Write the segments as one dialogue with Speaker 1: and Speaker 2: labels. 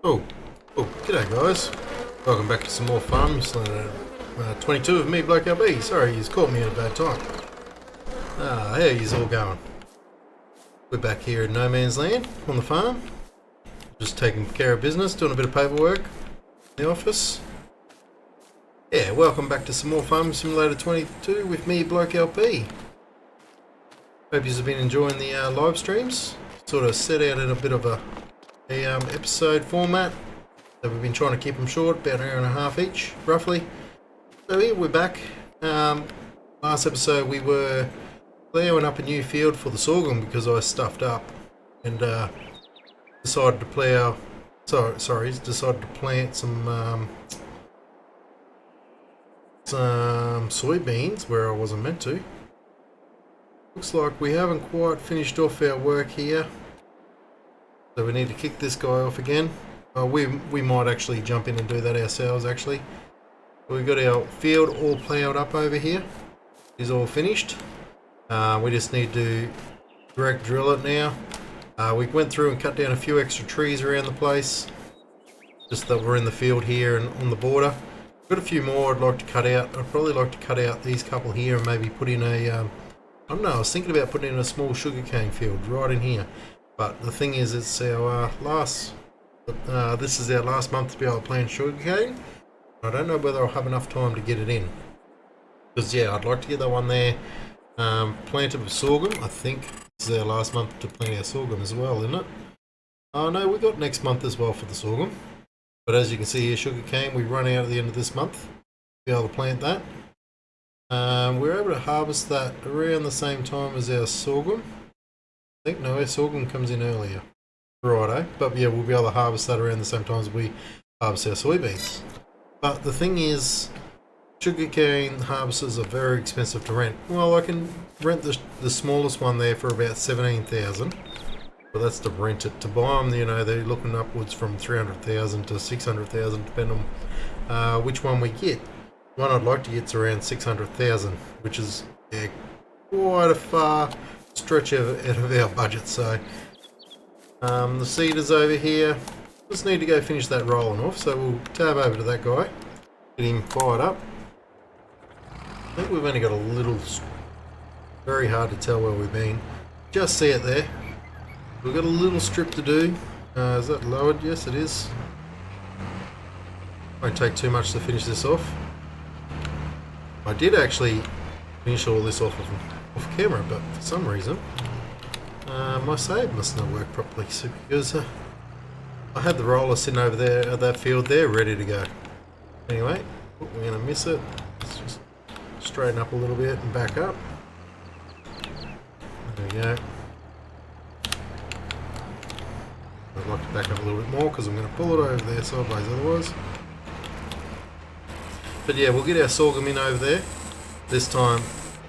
Speaker 1: Oh, g'day guys. Welcome back to some more fun. 22 of me, Bloke LB. Sorry, he's caught me at a bad time. How are you all going? We're back here in No Man's Land on the farm. Just taking care of business, doing a bit of paperwork in the office. Yeah, welcome back to some more Farming Simulator 22 with me, Bloke LB. Hope you've been enjoying the live streams. Sort of set out in a bit of a episode format. So we've been trying to keep them short, about an hour and a half each, roughly. So here we're back. Last episode we were ploughing up a new field for the sorghum because I stuffed up and decided to plough. Decided to plant some soybeans where I wasn't meant to. Looks like we haven't quite finished off our work here. So we need to kick this guy off again. We might actually jump in and do that ourselves actually. We've got our field all ploughed up over here. It's all finished. We just need to direct drill it now. We went through and cut down a few extra trees around the place. Just that we're in the field here and on the border. Got a few more I'd like to cut out. I'd probably like to cut out these couple here and maybe put in a, I don't know, I was thinking about putting in a small sugarcane field right in here. But the thing is, it's our this is our last month to be able to plant sugarcane. I don't know whether I'll have enough time to get it in. Because yeah, I'd like to get that one there planted with sorghum. I think this is our last month to plant our sorghum as well, isn't it? Oh no, we got next month as well for the sorghum. But as you can see here, sugarcane, we run out at the end of this month to be able to plant that. We're able to harvest that around the same time as our sorghum. I think no, our sorghum comes in earlier. Righto, but yeah, we'll be able to harvest that around the same time as we harvest our soybeans. But the thing is, sugarcane harvesters are very expensive to rent. Well, I can rent the smallest one there for about 17,000. But that's to rent it. To buy them, you know, they're looking upwards from 300,000 to 600,000, depending on which one we get. The one I'd like to get's around 600,000, which is quite a far stretch out of our budget. So the seeder's over here. Just need to go finish that rolling off. So we'll tab over to that guy, get him fired up. I think we've only got a little, very hard to tell where we've been. Just see it there. We've got a little strip to do. Is that lowered? Yes, it is. Won't take too much to finish this off. I did actually finish all this off camera, but for some reason my save must not work properly. So because I had the roller sitting over there at that field there, ready to go. Anyway, we're going to miss it. Let's just straighten up a little bit and back up. There we go. I'd like to back up a little bit more because I'm going to pull it over there sideways otherwise. But yeah, we'll get our sorghum in over there. This time,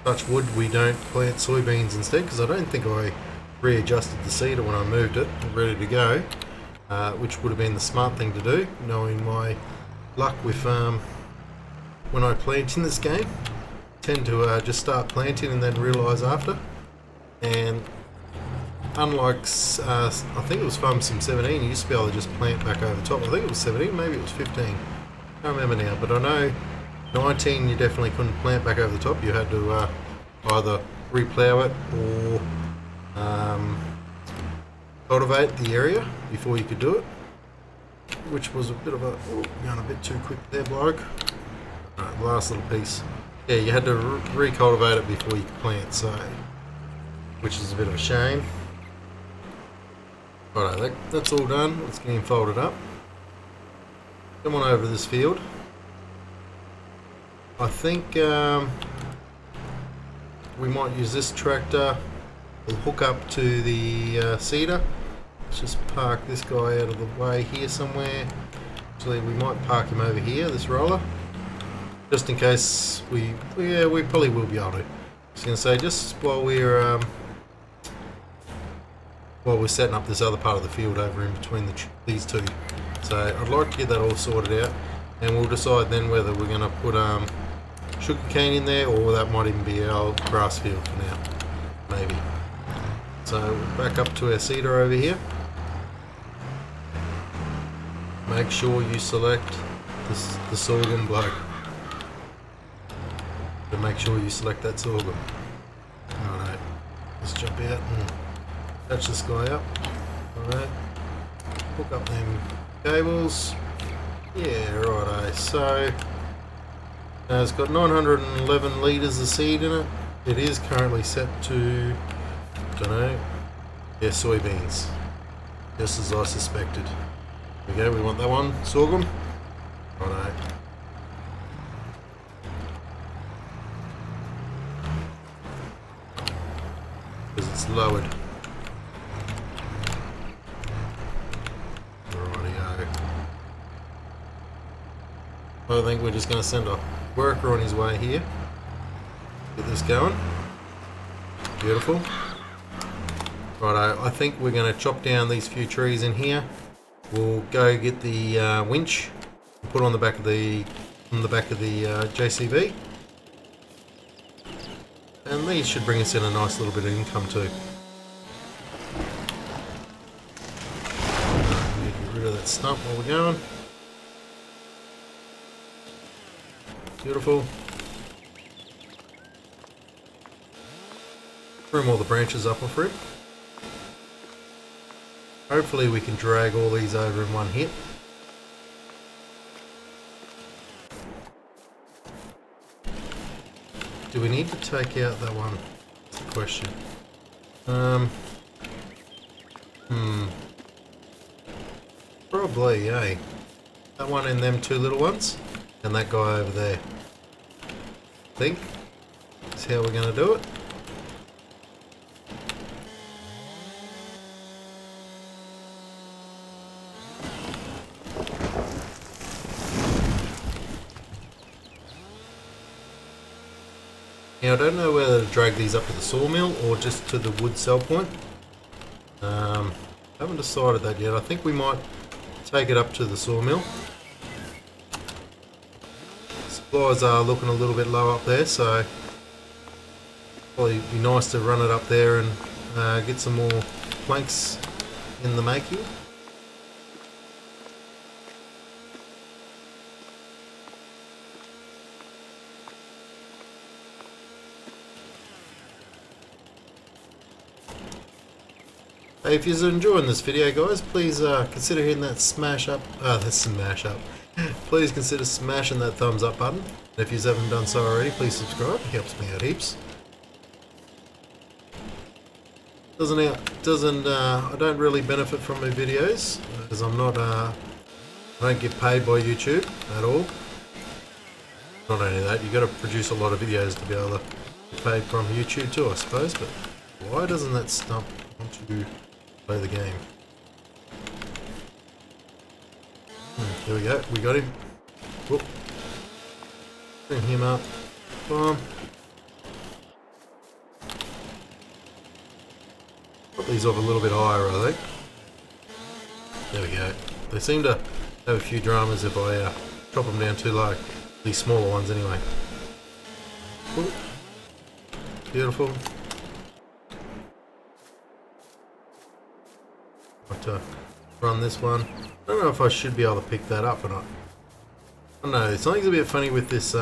Speaker 1: touch wood, we don't plant soybeans instead because I don't think I readjusted the seeder when I moved it, ready to go, which would have been the smart thing to do, knowing my luck with when I plant in this game. Tend to just start planting and then realise after. And unlike, I think it was Farm Sim 17, you used to be able to just plant back over the top. I think it was 17, maybe it was 15. I can't remember now, but I know 19 you definitely couldn't plant back over the top. You had to either replough it or cultivate the area before you could do it. Which was a bit of a, going a bit too quick there, bloke. Alright, last little piece. Yeah, you had to recultivate it before you could plant, so, which is a bit of a shame. Alright, that's all done. Let's get him folded up. Come on over to this field. I think we might use this tractor. We'll hook up to the seeder. Let's just park this guy out of the way here somewhere. Actually, we might park him over here, this roller. Just in case we probably will be able to. I was going to say, just while we're setting up this other part of the field over in between these two. So I'd like to get that all sorted out, and we'll decide then whether we're going to put sugarcane in there, or that might even be our grass field for now, maybe. So we'll back up to our seeder over here. Make sure you select the sorghum bloke. But make sure you select that sorghum. Alright, let's jump out and catch this guy up. Alright, hook up them cables. Yeah, righto. So, it's got 911 litres of seed in it. It is currently set to, don't know, yeah, soybeans. Just as I suspected. There we go, we want that one. Sorghum. Righto. Because it's lowered. Rightio. I think we're just going to send a worker on his way here. Get this going. Beautiful. Righto, I think we're going to chop down these few trees in here. We'll go get the winch and put on the back of the JCB. And these should bring us in a nice little bit of income too. Get rid of that stump while we're going. Beautiful. Trim all the branches up off it. Hopefully we can drag all these over in one hit. Do we need to take out that one? That's the question. Probably, eh? That one and them two little ones. And that guy over there. I think that's how we're going to do it. Now I don't know whether to drag these up to the sawmill or just to the wood sell point. Haven't decided that yet. I think we might take it up to the sawmill. Supplies are looking a little bit low up there, so probably be nice to run it up there and get some more planks in the making. Hey, if you're enjoying this video, guys, please consider hitting that Please consider smashing that thumbs up button. And if you haven't done so already, please subscribe. It helps me out heaps. I don't really benefit from my videos because I don't get paid by YouTube at all. Not only that, you got to produce a lot of videos to be able to get paid from YouTube too, I suppose. But why doesn't that stump want to play the game? There we go. We got him. Whoop. Bring him up. Boom. Put these off a little bit higher, I think. There we go. They seem to have a few dramas if I chop them down too low. These smaller ones, anyway. Whoop. Beautiful. Got run this one. I don't know if I should be able to pick that up or not. I don't know, something's a bit funny with this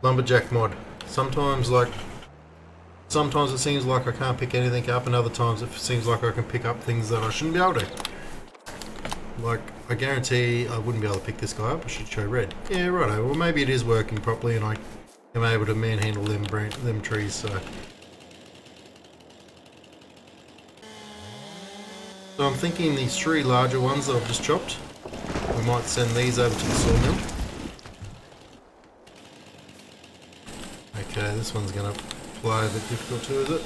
Speaker 1: lumberjack mod. Sometimes it seems like I can't pick anything up, and other times it seems like I can pick up things that I shouldn't be able to. Like, I guarantee I wouldn't be able to pick this guy up. I should show red. Yeah, righto. Well, maybe it is working properly and I am able to manhandle them trees, so... So I'm thinking these three larger ones that I've just chopped, we might send these over to the sawmill. Okay, this one's going to play a bit difficult too, is it?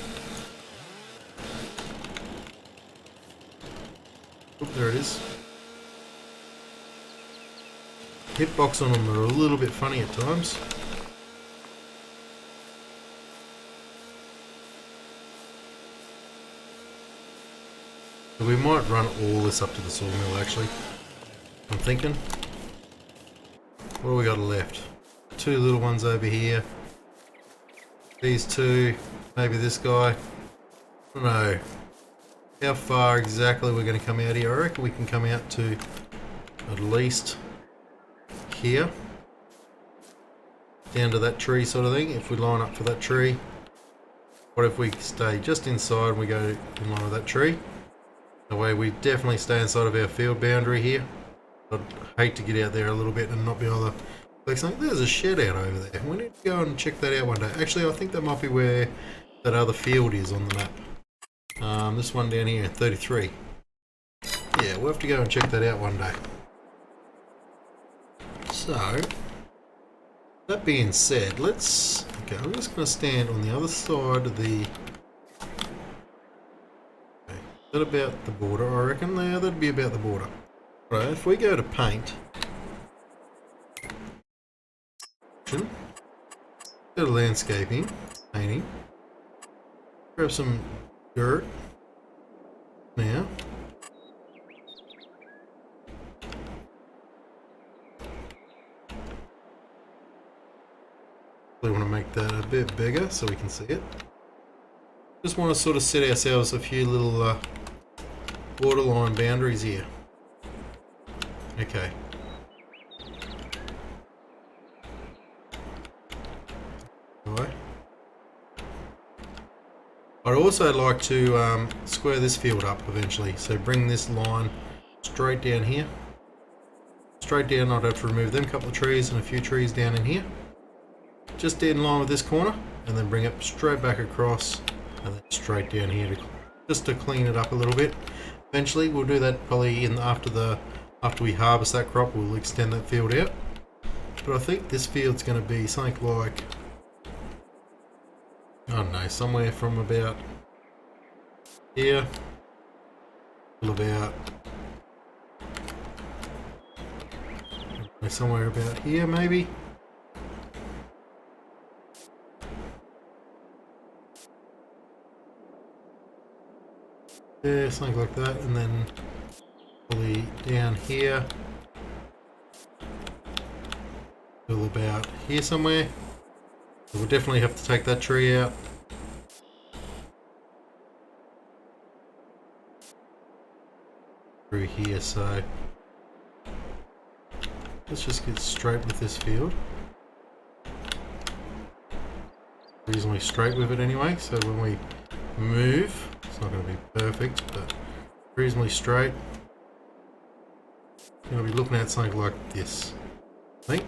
Speaker 1: Oop, there it is. Hitbox on them are a little bit funny at times. So we might run all this up to the sawmill actually. I'm thinking. What do we got left? Two little ones over here. These two. Maybe this guy. I don't know. how far exactly we're going to come out here. I reckon we can come out to at least here, down to that tree sort of thing. If we line up for that tree, what if we stay just inside and we go in line with that tree? That way we definitely stay inside of our field boundary here. I'd hate to get out there a little bit and not be able to click something. There's a shed out over there. We need to go and check that out one day. Actually, I think that might be where that other field is on the map. This one down here, 33. Yeah, we'll have to go and check that out one day. So, that being said, let's... Okay, I'm just going to stand on the other side of the... Okay, is that about the border, I reckon? Yeah, that'd be about the border. Right, if we go to paint... Go to landscaping, painting. Grab some dirt. Now. We want to make that a bit bigger so we can see it. Just want to sort of set ourselves a few little borderline boundaries here. Okay. Right. I'd also like to square this field up eventually. So bring this line straight down here. Straight down, I'd have to remove them couple of trees and a few trees down in here. Just in line with this corner, and then bring it straight back across, and then straight down here just to clean it up a little bit. Eventually, we'll do that probably after we harvest that crop. We'll extend that field out. But I think this field's going to be something like, I don't know, somewhere from about here till about somewhere about here, maybe. Yeah, something like that, and then probably down here till about here somewhere. So we'll definitely have to take that tree out. Through here, so let's just get straight with this field. Reasonably straight with it anyway, so when we move, it's not going to be perfect, but reasonably straight. You're going to be looking at something like this, I think.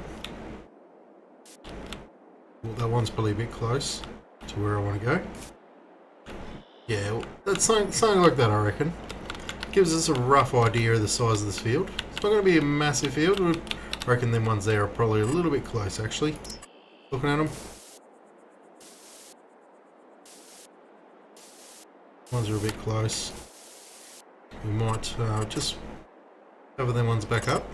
Speaker 1: Well, that one's probably a bit close to where I want to go. Yeah, well, that's something like that, I reckon. Gives us a rough idea of the size of this field. It's not going to be a massive field. I reckon them ones there are probably a little bit close, actually. Looking at them. Ones are a bit close. We might just cover them ones back up.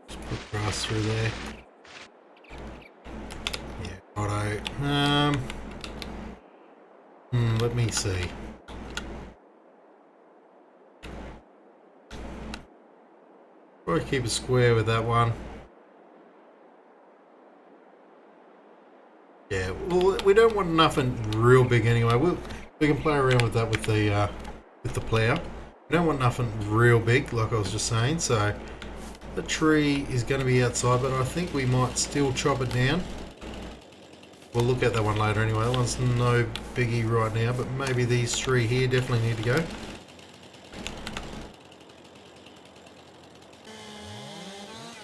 Speaker 1: Just put grass through there. Yeah, righto. Let me see. Probably keep it square with that one. Yeah, well, we don't want nothing real big anyway. We can play around with that with the plough. We don't want nothing real big, like I was just saying. So the tree is going to be outside, but I think we might still chop it down. We'll look at that one later anyway. That one's no biggie right now, but maybe these three here definitely need to go.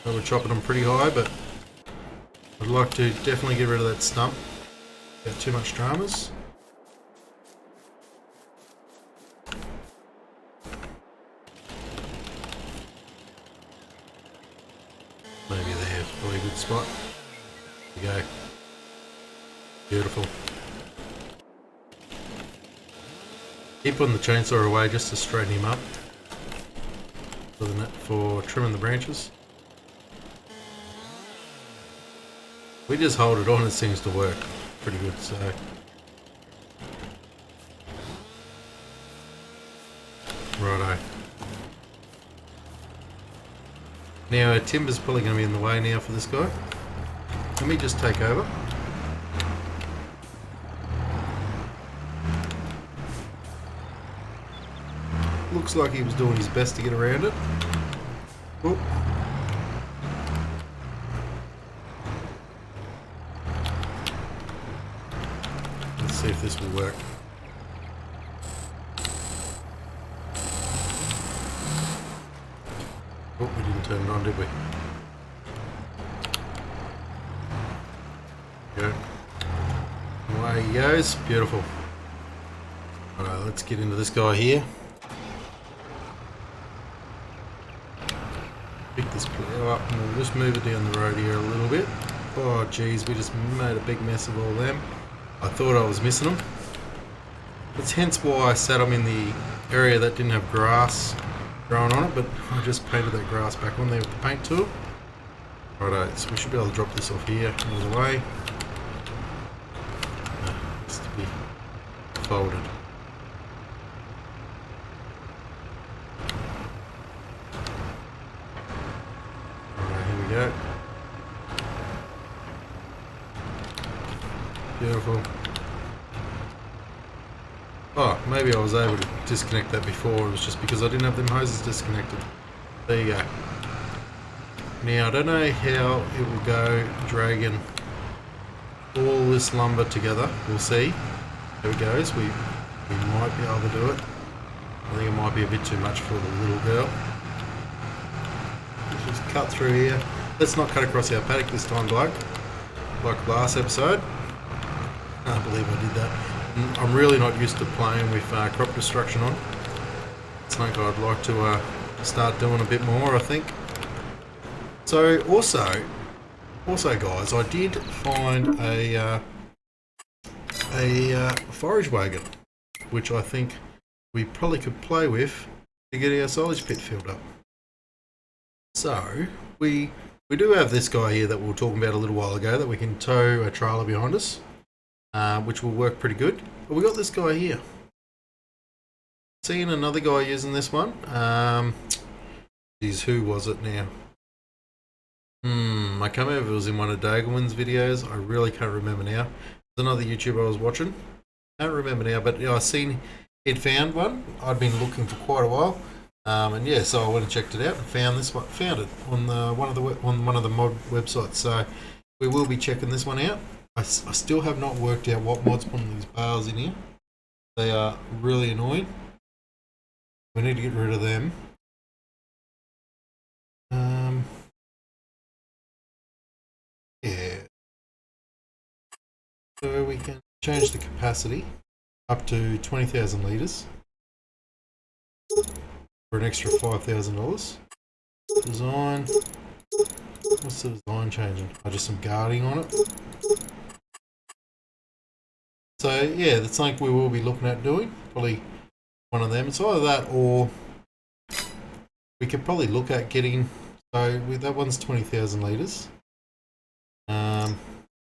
Speaker 1: We're chopping them pretty high, but I'd like to definitely get rid of that stump. Got too much dramas. Maybe there's probably a good spot. There you go. Beautiful. Keep putting the chainsaw away just to straighten him up for trimming the branches. We just hold it on, it seems to work pretty good, so. Righto. Now our timber's probably going to be in the way now for this guy. Let me just take over. Looks like he was doing his best to get around it. Oh. Let's see if this will work. Oh, we didn't turn it on, did we? Go. Away he goes. Beautiful. Alright, let's get into this guy here. Pick this plough up and we'll just move it down the road here a little bit. Oh geez, we just made a big mess of all them. I thought I was missing them. That's hence why I sat them in the area that didn't have grass growing on it, but I just painted that grass back on there with the paint tool. Righto, so we should be able to drop this off here out of the way. Needs to be folded. Go. Beautiful. Oh, maybe I was able to disconnect that before. It was just because I didn't have them hoses disconnected. There you go. Now, I don't know how it will go dragging all this lumber together. We'll see how it goes. We might be able to do it. I think it might be a bit too much for the little girl. Let's just cut through here. Let's not cut across our paddock this time, bloke. Like last episode. I can't believe I did that. I'm really not used to playing with crop destruction on. It's something I'd like to start doing a bit more, I think. So also guys, I did find a forage wagon, which I think we probably could play with to get our silage pit filled up. So we do have this guy here that we were talking about a little while ago that we can tow a trailer behind us, which will work pretty good. But we got this guy here. Seeing another guy using this one. Geez, who was it now? I can't remember if it was in one of Daglman's videos. I really can't remember now. There's another YouTuber I was watching. I don't remember now, but I seen he'd found one. I'd been looking for quite a while. And yeah, so I went and checked it out and found this one. Found it on one of the mod websites. So we will be checking this one out. I still have not worked out what mod's putting these bales in here. They are really annoying. We need to get rid of them. Yeah. So we can change the capacity up to 20,000 litres for an extra $5,000. Design. What's the design changing? Oh, just some guarding on it. So yeah, that's something we will be looking at doing. Probably one of them. It's either that or we could probably look at getting. So that one's 20,000 litres.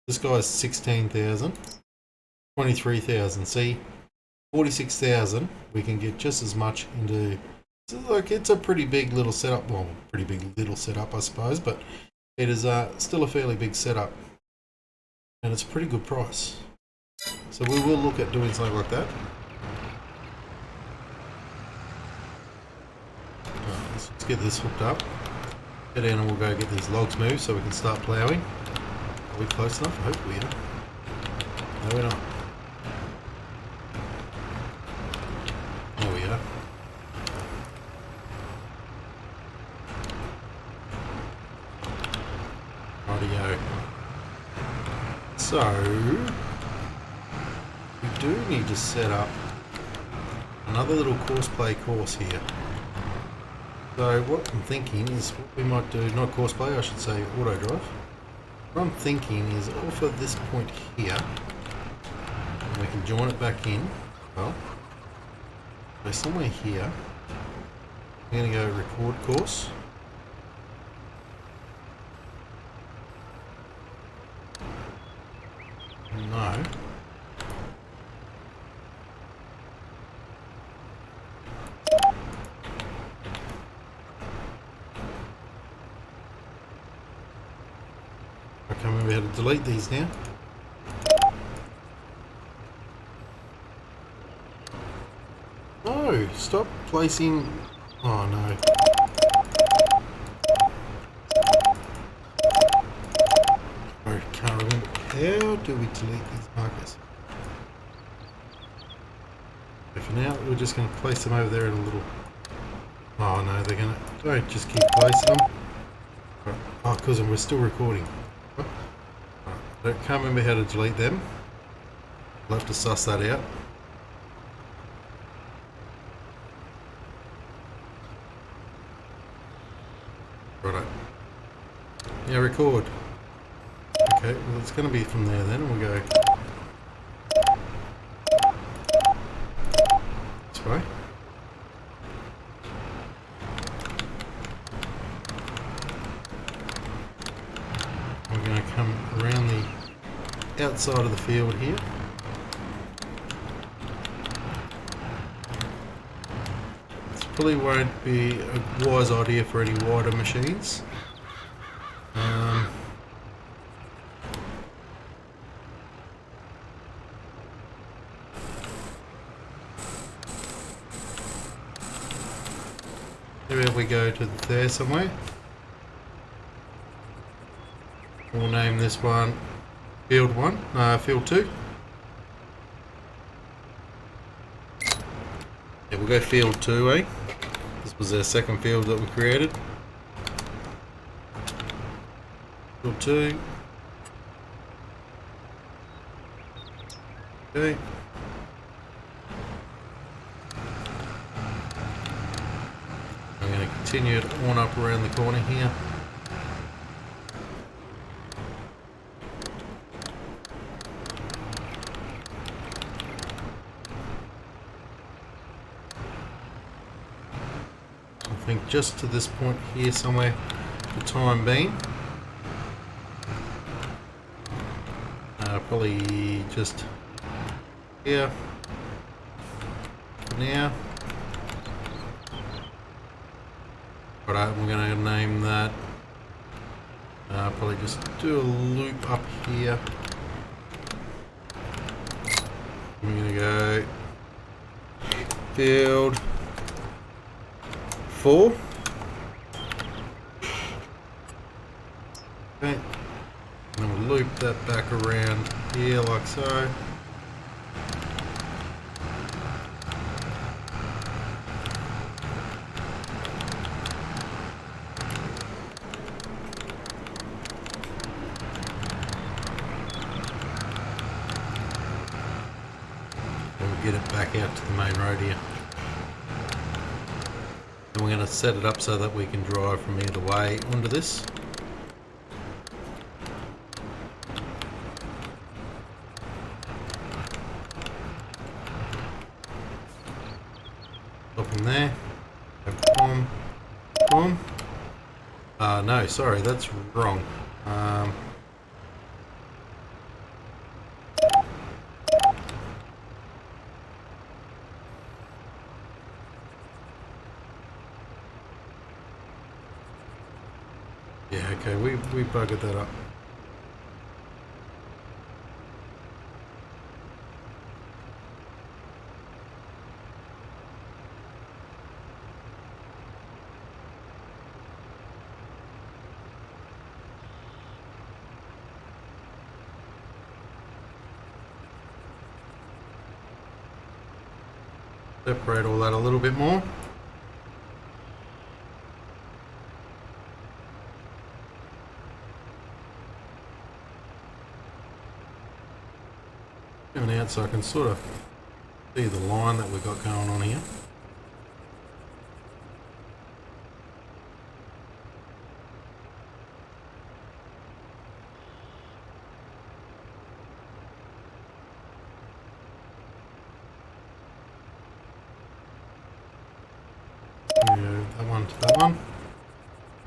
Speaker 1: This guy's 16,000. 23,000. See, 46,000. We can get just as much into. So like it's a pretty big little setup. Well, pretty big little setup, I suppose, but it is still a fairly big setup, and it's a pretty good price. So we will look at doing something like that. Let's get this hooked up. Get down and we'll go get these logs moved so we can start ploughing. Are we close enough? I hope we are. No, we're not. There we are. Rightio. So we do need to set up another little courseplay course here. So what I'm thinking is what we might do, not courseplay, I should say auto drive. What I'm thinking is off of this point here, and we can join it back in. Well, so somewhere here, I'm going to go record course. No. remember how to delete these now. No, stop placing... Oh no. I can't remember. How do we delete these markers? So for now, we're just going to place them over there in a little... Oh no, they're going to... Don't just keep placing them. Right. Oh, because we're still recording. Right. I can't remember how to delete them. I'll have to suss that out. Righto. Now record. Okay, well it's going to be from there then. We'll go this way. We're going to come around the outside of the field here. This probably won't be a wise idea for any wider machines. Maybe we go to there somewhere. We'll name this one Field 1, Field 2. Yeah, we'll go Field 2, eh? This was our second field that we created. Field 2. Okay. I'm going to continue it on up around the corner here. I think just to this point here somewhere for the time being. Probably just here for now. Alright, we're going to name that. Probably just do a loop up here. I'm going to go Field 4. Okay. And then we'll loop that back around here like so. And we'll get it back out to the main road here. And we're going to set it up so that we can drive from either way onto this. Stop in there. Boom. Boom. No, sorry, that's wrong. Yeah, okay, we buggered that up. Separate all that a little bit more. Coming out so I can sort of see the line that we've got going on here. That one to that one.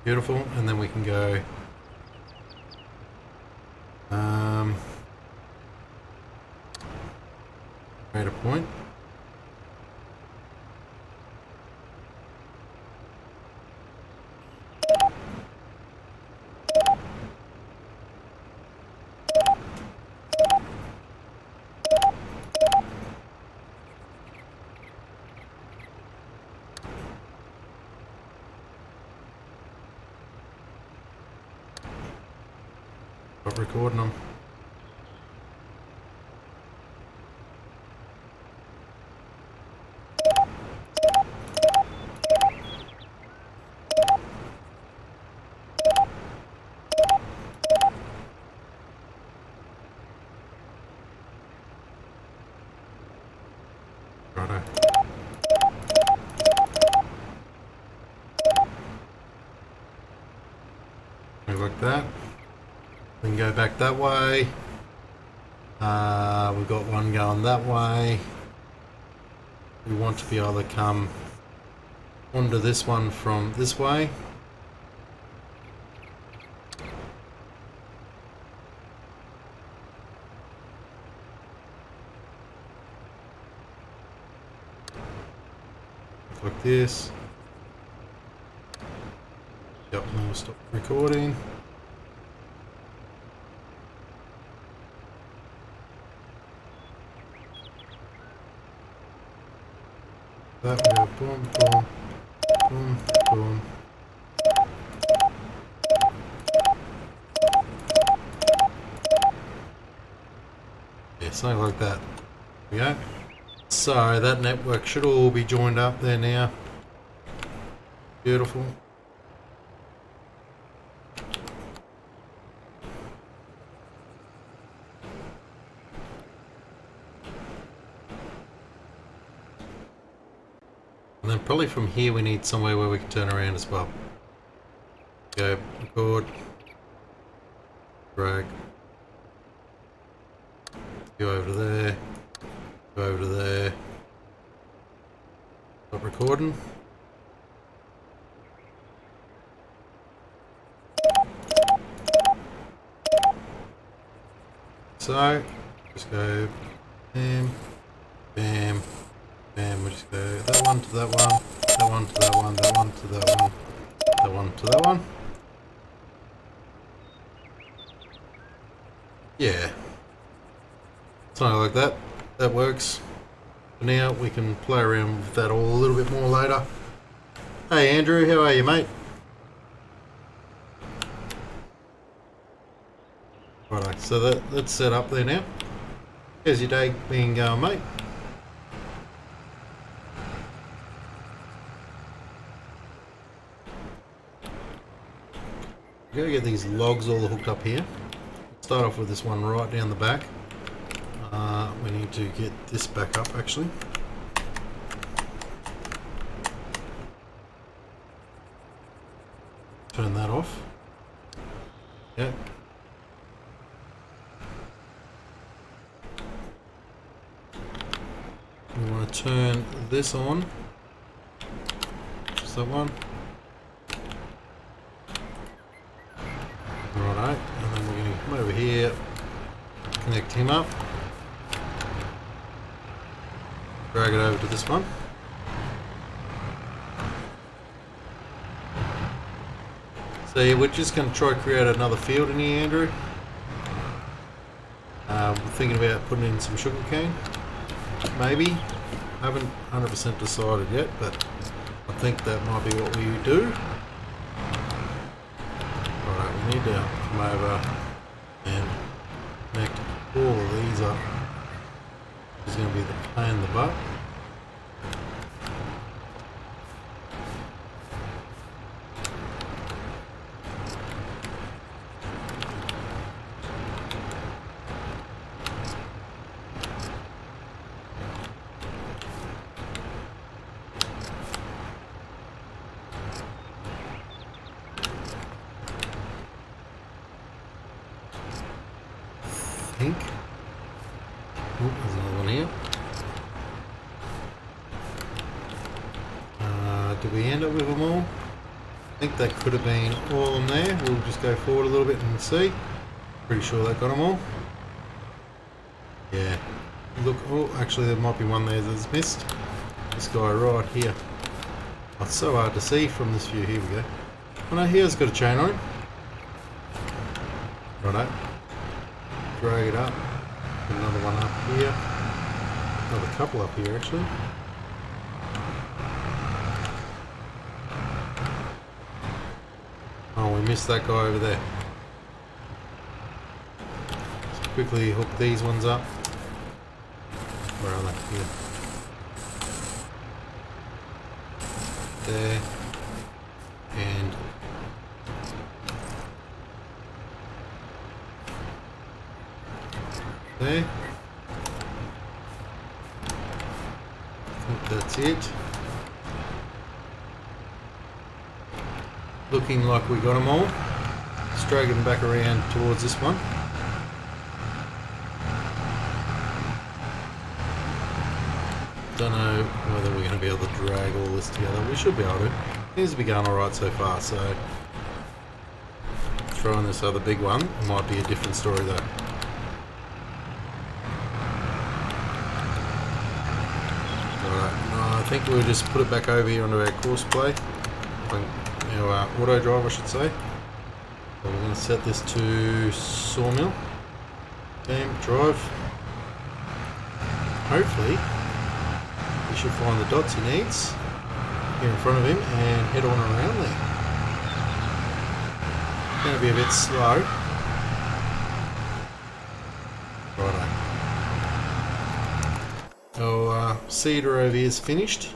Speaker 1: Beautiful, and then we can go create a point. Stop recording them. Righto. Like that. Then go back that way. We've got one going that way. We want to be able to come onto this one from this way. Like this. Yep, and we'll stop recording. That will go boom, boom, boom, boom. Yeah, something like that. There we go. So that network should all be joined up there now. Beautiful. And then probably from here we need somewhere where we can turn around as well. Go record, drag, go over to there, go over to there, stop recording. So just go bam, bam, bam. We just go that one to that one, that one to that one, that one to that one, that one to that one. Yeah, something like that. That works. For now, we can play around with that all a little bit more later. Hey Andrew, how are you, mate? Righto, so that's set up there now. How's your day been going, mate? We're going to get these logs all hooked up here. Start off with this one right down the back. We need to get this back up actually. Turn that off. Yeah. We want to turn this on. Just that one. Righto, and then we're going to come over here, connect him up, drag it over to this one. So yeah, we're just going to try to create another field in here, Andrew. We're thinking about putting in some sugarcane, maybe. Haven't 100% decided yet, but I think that might be what we do. Alright, we need to come over and connect all of these up. It's going to be the pain in the butt. Think. Oh, there's another one here. Did we end up with them all? I think that could have been all of them there. We'll just go forward a little bit and see. Pretty sure that got them all. Yeah. Look, oh, actually there might be one there that's missed. This guy right here. Oh, it's so hard to see from this view. Here we go. Oh no, here's got a chain on it. Righto. Drag it up. Put another one up here. Another couple up here actually. Oh, we missed that guy over there. quickly hook these ones up. Where are they? Here. There. And there. I think that's it. Looking like we got them all. Straggling back around towards this one. Don't know whether we're going to be able to drag all this together. We should be able to. Seems to be going alright so far, so throwing this other big one might be a different story though. I think we'll just put it back over here onto our course play. Our auto drive, I should say. So we're going to set this to sawmill. Bam, drive. Hopefully, he should find the dots he needs here in front of him and head on around there. Going to be a bit slow. Righto. Our cedar over here is finished.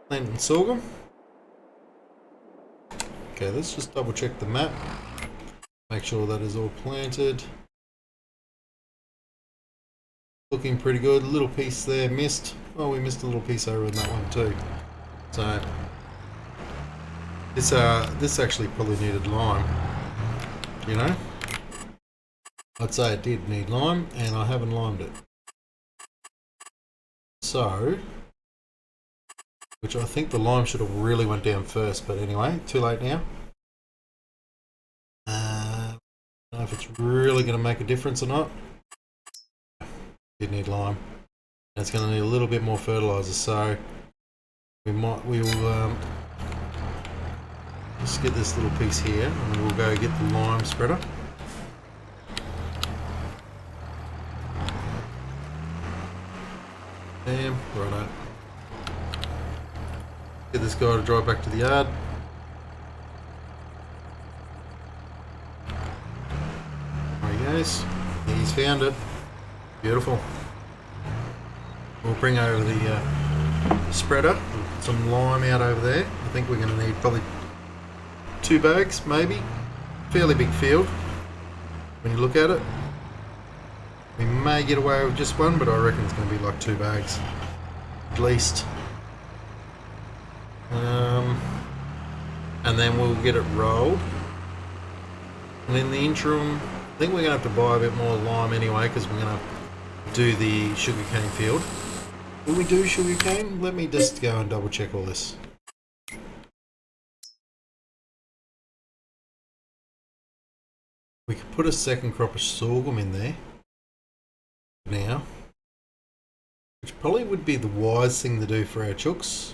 Speaker 1: Planting sorghum. Okay, let's just double check the map. Make sure that is all planted. Looking pretty good. Little piece there missed. Oh, we missed a little piece over in that one too. So this actually probably needed lime. You know, I'd say it did need lime, and I haven't limed it. So, which I think the lime should have really went down first, but anyway, too late now. I don't know if it's really going to make a difference or not. Did need lime. And it's going to need a little bit more fertilizer, so we will just get this little piece here, and we'll go get the lime spreader. Bam, righto. Get this guy to drive back to the yard. There he goes. He's found it. Beautiful. We'll bring over the spreader. Some lime out over there. I think we're going to need probably 2 bags, maybe. Fairly big field when you look at it. We may get away with just one, but I reckon it's going to be like 2 bags at least. And then we'll get it rolled. And in the interim, I think we're going to have to buy a bit more lime anyway, because we're going to do the sugarcane field. Will we do sugarcane? Let me just go and double check all this. We could put a second crop of sorghum in there now, which probably would be the wise thing to do for our chooks.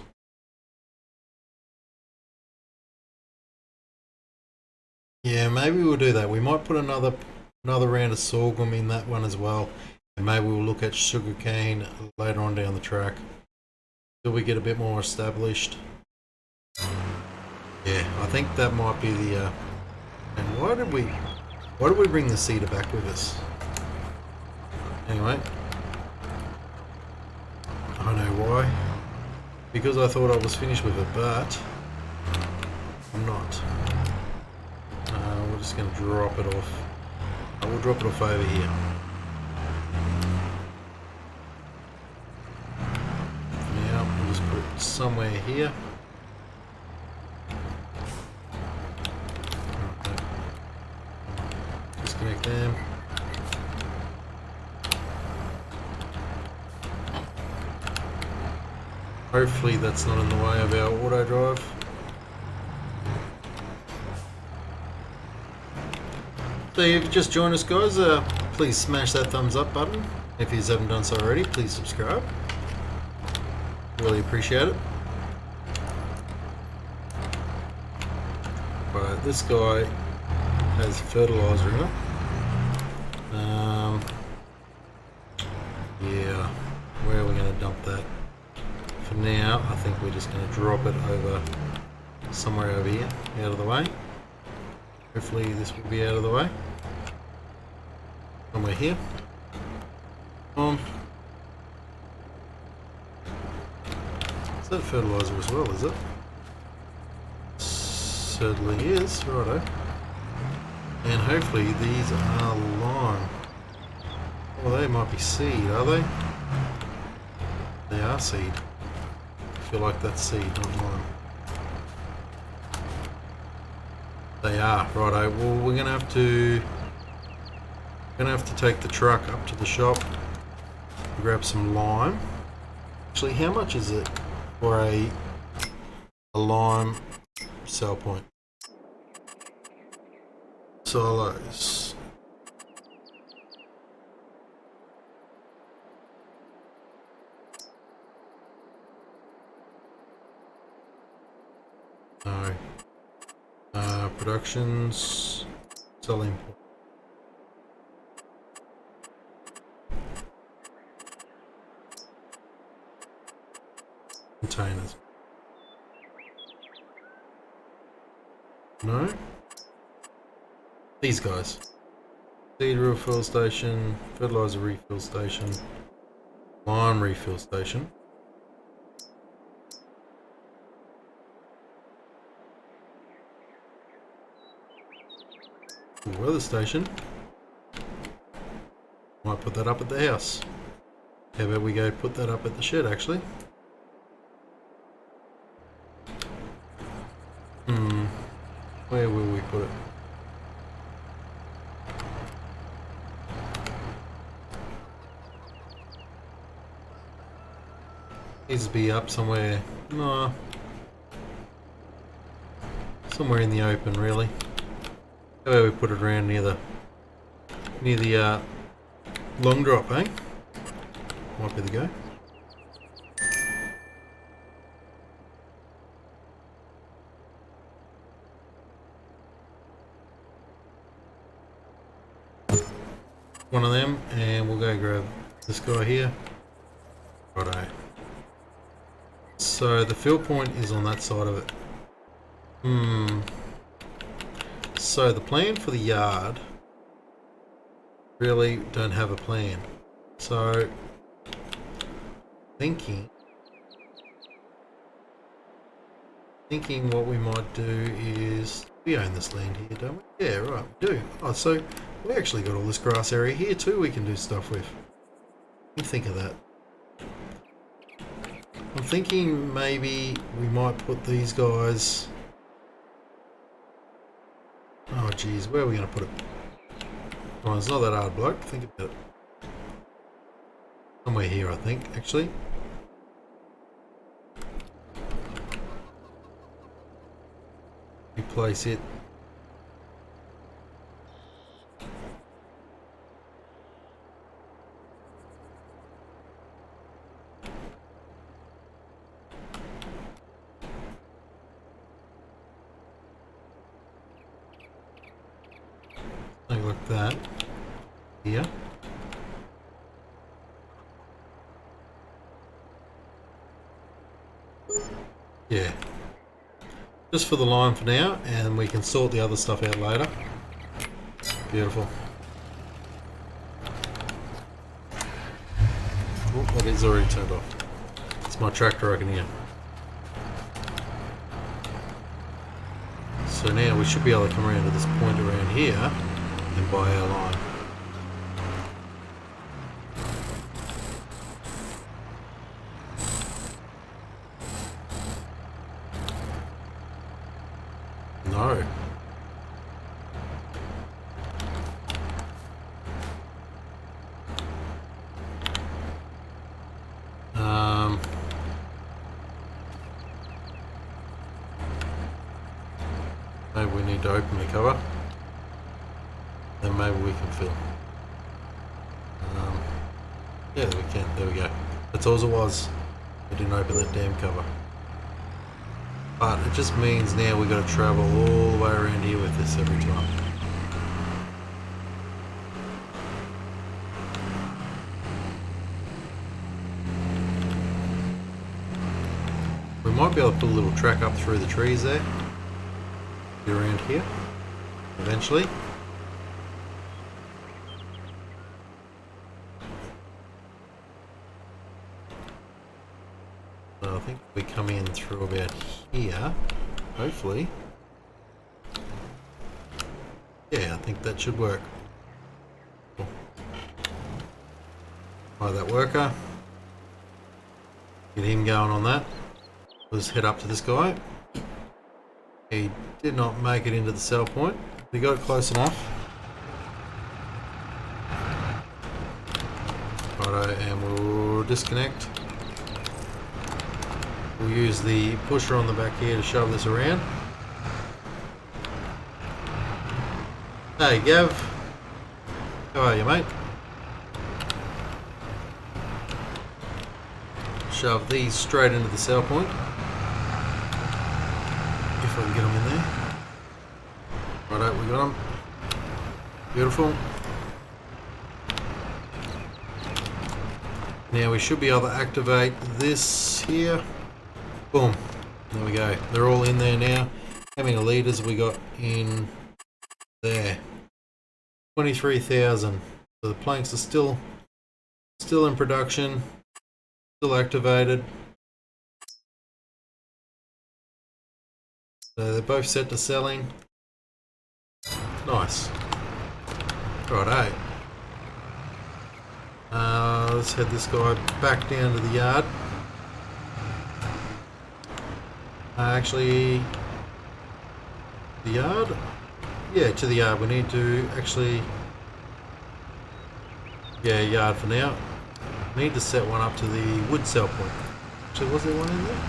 Speaker 1: Yeah, maybe we'll do that. We might put another round of sorghum in that one as well, and maybe we'll look at sugarcane later on down the track till we get a bit more established. Yeah, I think that might be the. And why did we bring the cedar back with us? Anyway, I don't know why. Because I thought I was finished with it, but I'm not. We're just going to drop it off. I will drop it off over here. Now we'll just put it somewhere here. Disconnect them. Hopefully that's not in the way of our auto drive. So if you just joined us, guys, please smash that thumbs up button. If you haven't done so already, please subscribe. Really appreciate it. Right, this guy has fertilizer in it. Yeah, where are we going to dump that? For now, I think we're just going to drop it over somewhere over here, out of the way. Hopefully this will be out of the way. Somewhere here. Is that fertilizer as well, is it? Certainly is, righto. And hopefully these are lime. Well, they might be seed, are they? They are seed. I feel like that's seed, not lime. They are, righto. Well, we're gonna have to take the truck up to the shop, grab some lime. Actually, how much is it for a lime sell point? Silos. No. Productions. Selling point. Containers. No? These guys. Seed refill station, fertilizer refill station, lime refill station. Weather station. Might put that up at the house. How about we go put that up at the shed actually? Where will we put it? Needs to be up somewhere. No. Somewhere in the open, really. How about we put it around near the long drop, eh? Might be the go. One of them, and we'll go grab this guy here. Righto. So the fill point is on that side of it. So the plan for the yard, really don't have a plan. So thinking what we might do is, we own this land here, don't we? Yeah, right, we do. Oh, so we actually got all this grass area here too we can do stuff with. What do you think of that? I'm thinking maybe we might put these guys... Oh geez, where are we going to put it? Oh, it's not that hard, bloke. Think about it. Somewhere here, I think, actually. We place it. Something like that. Here. Yeah. Just for the lime for now, and we can sort the other stuff out later. Beautiful. Oh, that is already turned off. It's my tractor I can hear. So now we should be able to come around to this point around here and buy our lime. No. Maybe we need to open the cover. Then maybe we can fill. Yeah, we can. There we go. That's all it was. We didn't open that damn cover. But it just means now we've got to travel all the way around here with this every time. We might be able to put a little track up through the trees there. Around here, eventually. So I think we come in through about here, hopefully. Yeah, I think that should work. Cool. Fire that worker. Get him going on that. Let's head up to this guy. He did not make it into the sell point. We got it close enough. Righto, and we'll disconnect. We'll use the pusher on the back here to shove this around. Hey Gav, how are you, mate? Shove these straight into the sell point. If I can get them in there. Righto, we got them. Beautiful. Now we should be able to activate this here. Boom. There we go. They're all in there now. How many litres have we got in there? 23,000. So the planks are still in production. Still activated. So they're both set to selling. Nice. Righto. Let's head this guy back down to the yard. Actually, the yard? Yeah, to the yard. We need to actually... Yeah, yard for now. We need to set one up to the wood cell point. Actually, was there one in there?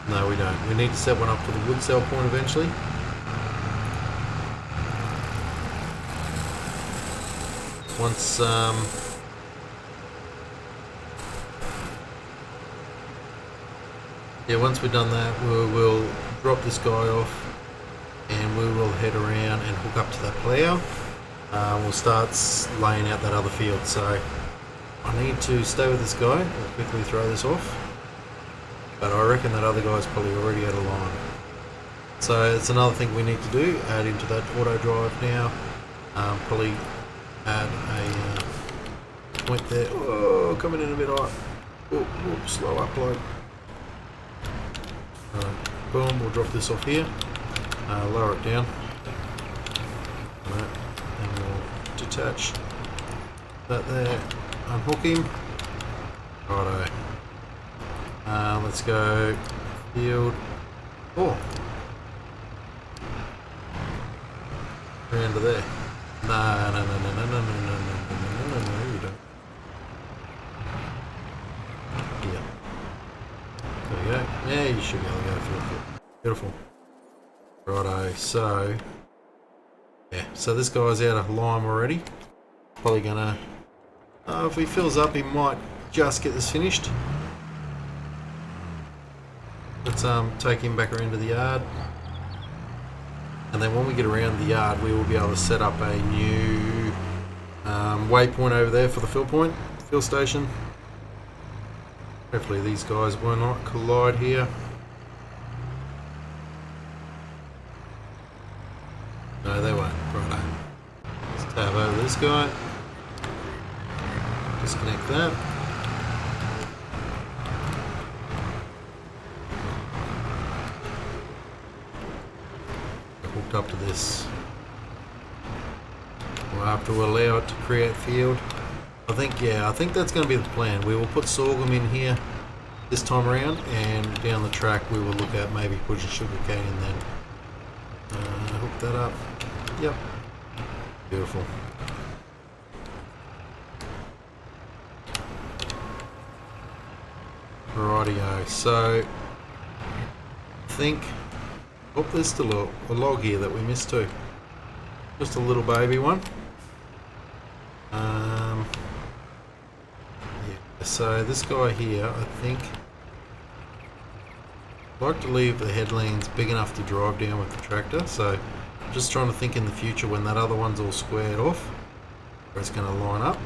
Speaker 1: No, we don't. We need to set one up to the wood cell point eventually. Once, yeah, once we've done that, we'll drop this guy off and we will head around and hook up to that plough. We'll start laying out that other field. So I need to stay with this guy. I'll quickly throw this off. But I reckon that other guy's probably already out of line. So it's another thing we need to do, add into that auto drive now. Probably add a point there. Oh, coming in a bit hot. Oh, slow upload. Boom, we'll drop this off here. Lower it down. Right, and we'll detach that there. Unhook him. Righto. Let's go field. Oh, around to there. No, you don't. Yeah. There we go. Yeah, you should be able to go field. Beautiful. Righto, so yeah, so this guy's out of lime already. Probably gonna, if he fills up, he might just get this finished. Let's take him back around to the yard. And then when we get around the yard, we will be able to set up a new waypoint over there for the fill station. Hopefully these guys will not collide here. No, they won't. Righto. Let's tab over this guy. Disconnect that. Hooked up to this. We'll have to allow it to create field. I think that's going to be the plan. We will put sorghum in here this time around, and down the track we will look at maybe putting sugarcane in then. Hook that up. Yep. Beautiful. Rightio. So I think, oh, there's still a log here that we missed too. Just a little baby one. Yeah. So this guy here, I think, I'd like to leave the headlands big enough to drive down with the tractor. So I'm just trying to think in the future when that other one's all squared off, where it's going to line up.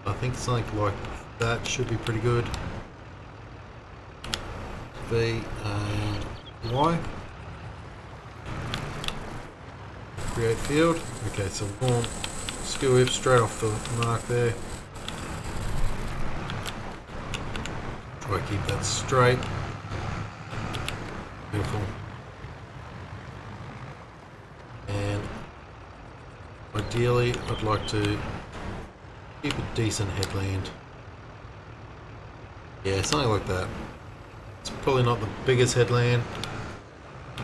Speaker 1: I think something like that should be pretty good. V Y. Create field. Okay, so boom, skew whip straight off the mark there. So I keep that straight. Beautiful. And ideally, I'd like to keep a decent headland. Yeah, something like that. It's probably not the biggest headland,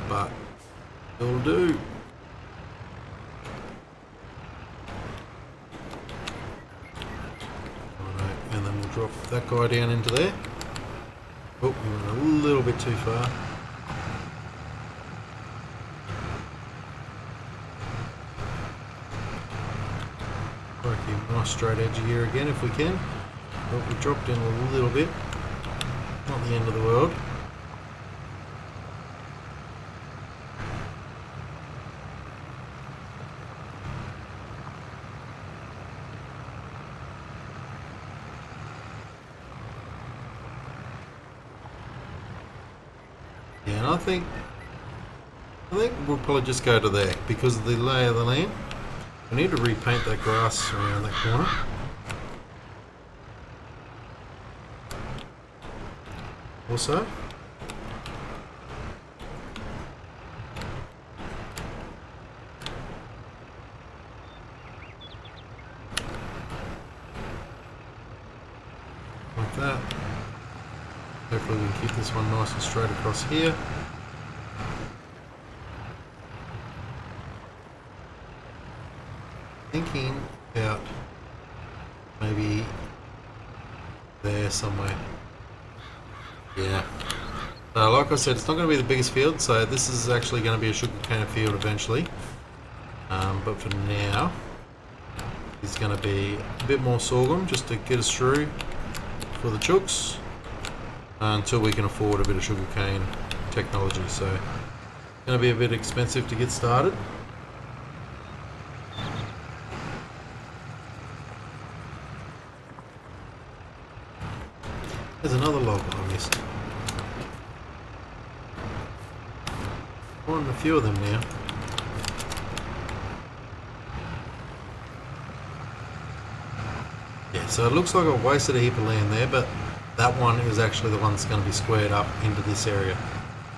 Speaker 1: but it'll do. Alright, and then we'll drop that guy down into there. Oh, we went a little bit too far. Try to keep a nice straight edge here again if we can. But we dropped in a little bit. Not the end of the world. Yeah, and I think we'll probably just go to there because of the lay of the land. We need to repaint that grass around that corner. Also, like that. Hopefully we can keep this one nice and straight across here. Thinking about maybe there somewhere. Yeah. So like I said, it's not going to be the biggest field, so this is actually going to be a sugarcane field eventually. But for now, it's going to be a bit more sorghum just to get us through for the chooks until we can afford a bit of sugarcane technology. So it's going to be a bit expensive to get started. There's another log I missed. Wanting a few of them now. Yeah, so it looks like I've wasted a heap of land there, but that one is actually the one that's going to be squared up into this area.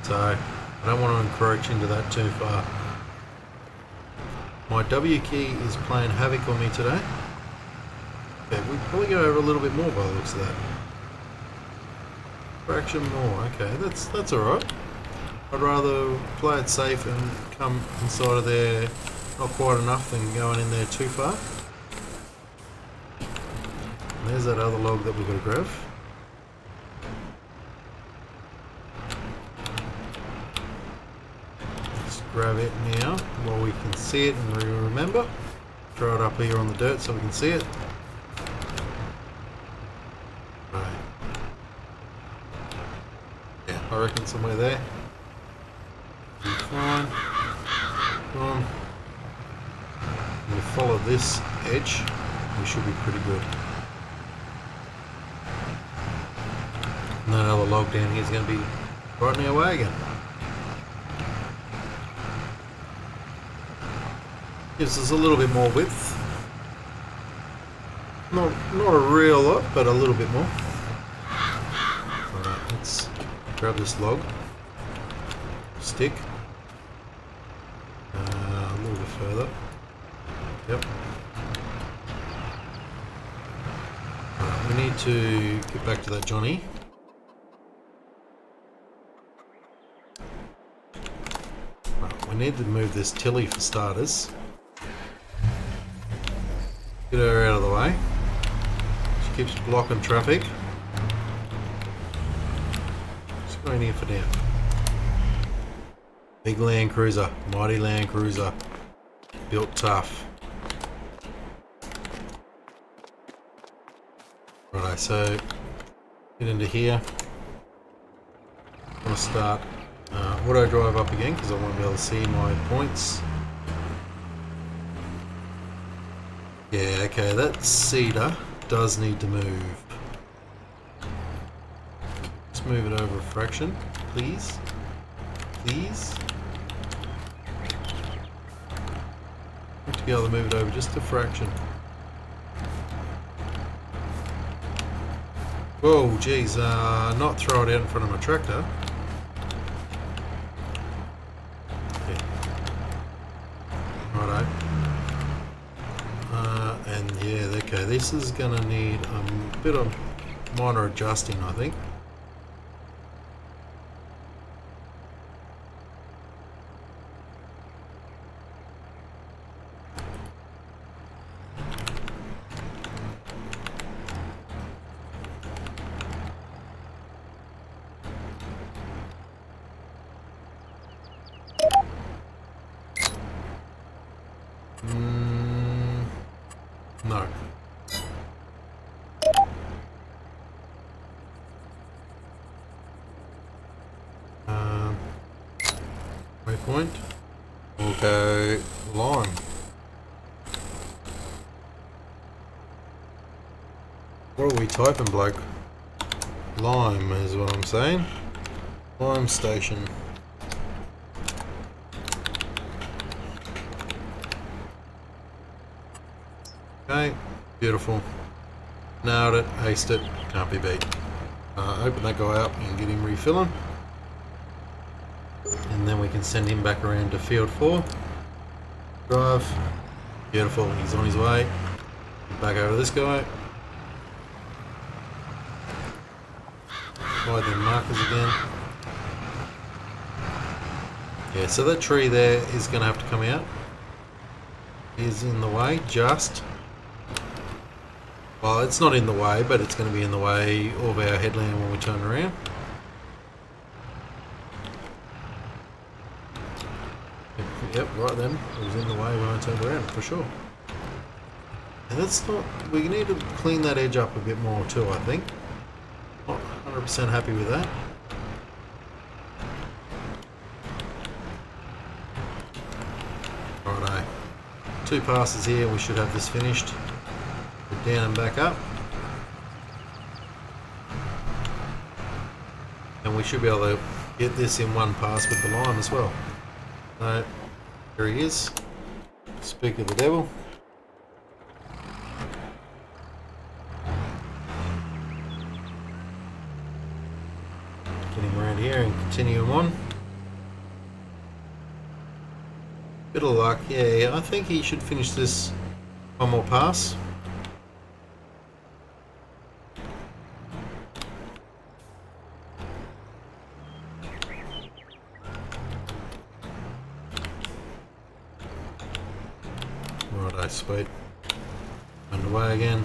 Speaker 1: So I don't want to encroach into that too far. My W key is playing havoc on me today. Okay, we'll probably go over a little bit more by the looks of that. Fraction more, okay, that's alright. I'd rather play it safe and come inside of there not quite enough than going in there too far. And there's that other log that we've got to grab. Let's grab it now while we can see it and remember. Throw it up here on the dirt so we can see it. Right. Yeah, I reckon somewhere there. Fine. Boom. We'll follow this edge. We should be pretty good. And that other log down here is going to be right in our way again. Gives us a little bit more width. Not a real lot, but a little bit more. Alright, let's grab this log. Stick. A little bit further. Yep. Alright, we need to get back to that Johnny. Right, we need to move this Tilly for starters. Get her out of the way. She keeps blocking traffic. Let's go in here for now. Big Land Cruiser, mighty Land Cruiser, built tough. Right, so get into here. I'm going to start auto drive up again because I want to be able to see my points. Yeah, okay, that cedar does need to move. Let's move it over a fraction, please. Please. To be able to move it over just a fraction. Whoa, geez, not throw it out in front of my tractor. Yeah. Righto. And yeah, okay, this is gonna need a bit of minor adjusting, I think. No. Waypoint. We'll go lime. What are we typing, bloke? Lime is what I'm saying. Lime station. Okay, beautiful. Nailed it, aced it, can't be beat. Open that guy up and get him refilling. And then we can send him back around to field 4. Drive. Beautiful, he's on his way. Back over to this guy. Hide the markers again. Yeah, so that tree there is going to have to come out. Is in the way, just. Well, it's not in the way, but it's going to be in the way of our headland when we turn around. Yep, right then. It was in the way when I turned around, for sure. And that's not... We need to clean that edge up a bit more too, I think. Not 100% happy with that. Righto. 2 passes here, we should have this finished. Down and back up, and we should be able to get this in one pass with the lime as well. So here he is. Speak of the devil. Get him around here and continue him on. Bit of luck, yeah. I think he should finish this one more pass. Righto, sweet. Underway again.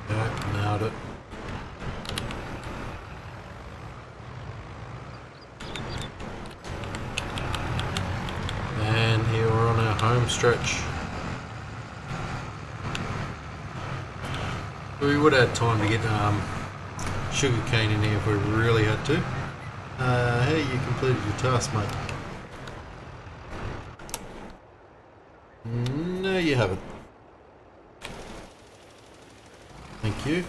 Speaker 1: Yeah, nailed it. Home stretch. We would have had time to get sugar cane in here if we really had to. Hey, you completed your task, mate. No, you haven't. Thank you.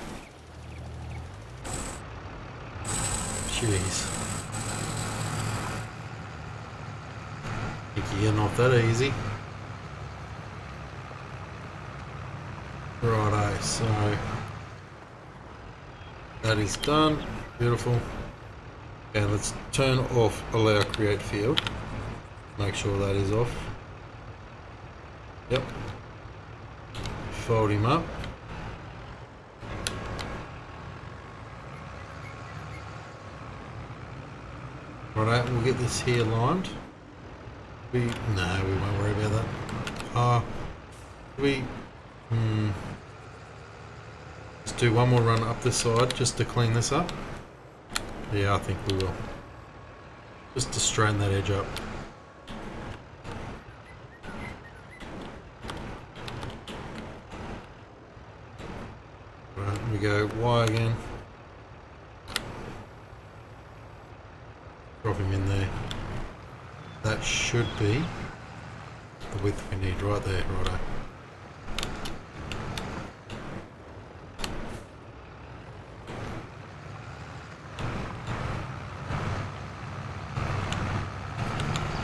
Speaker 1: Jeez. Think you're getting off that easy. Righto, so that is done. Beautiful. Okay, let's turn off allow create field. Make sure that is off. Yep. Fold him up. Righto, we'll get this here lined. No, we won't worry about that. Let's do one more run up this side just to clean this up. Yeah, I think we will. Just to straighten that edge up. Right, we go Y again. Drop him in there. That should be the the width we need right there, righto.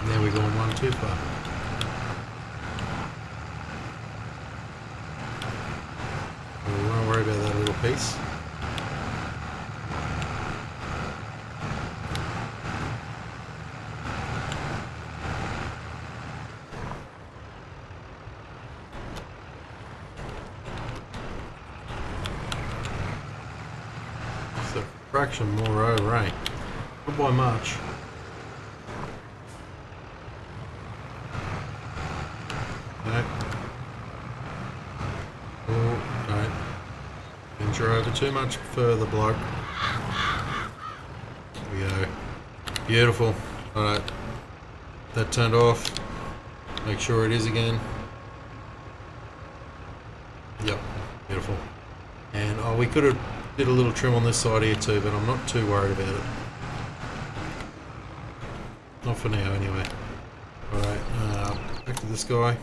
Speaker 1: Now we're going one too far. We won't worry about that little piece. It's a fraction more over, eh? Not by much. Over too much further, bloke. There we go. Beautiful. Alright. That turned off. Make sure it is again. Yep. Beautiful. And oh, we could have did a little trim on this side here too, but I'm not too worried about it. Not for now, anyway. Alright. Back to this guy.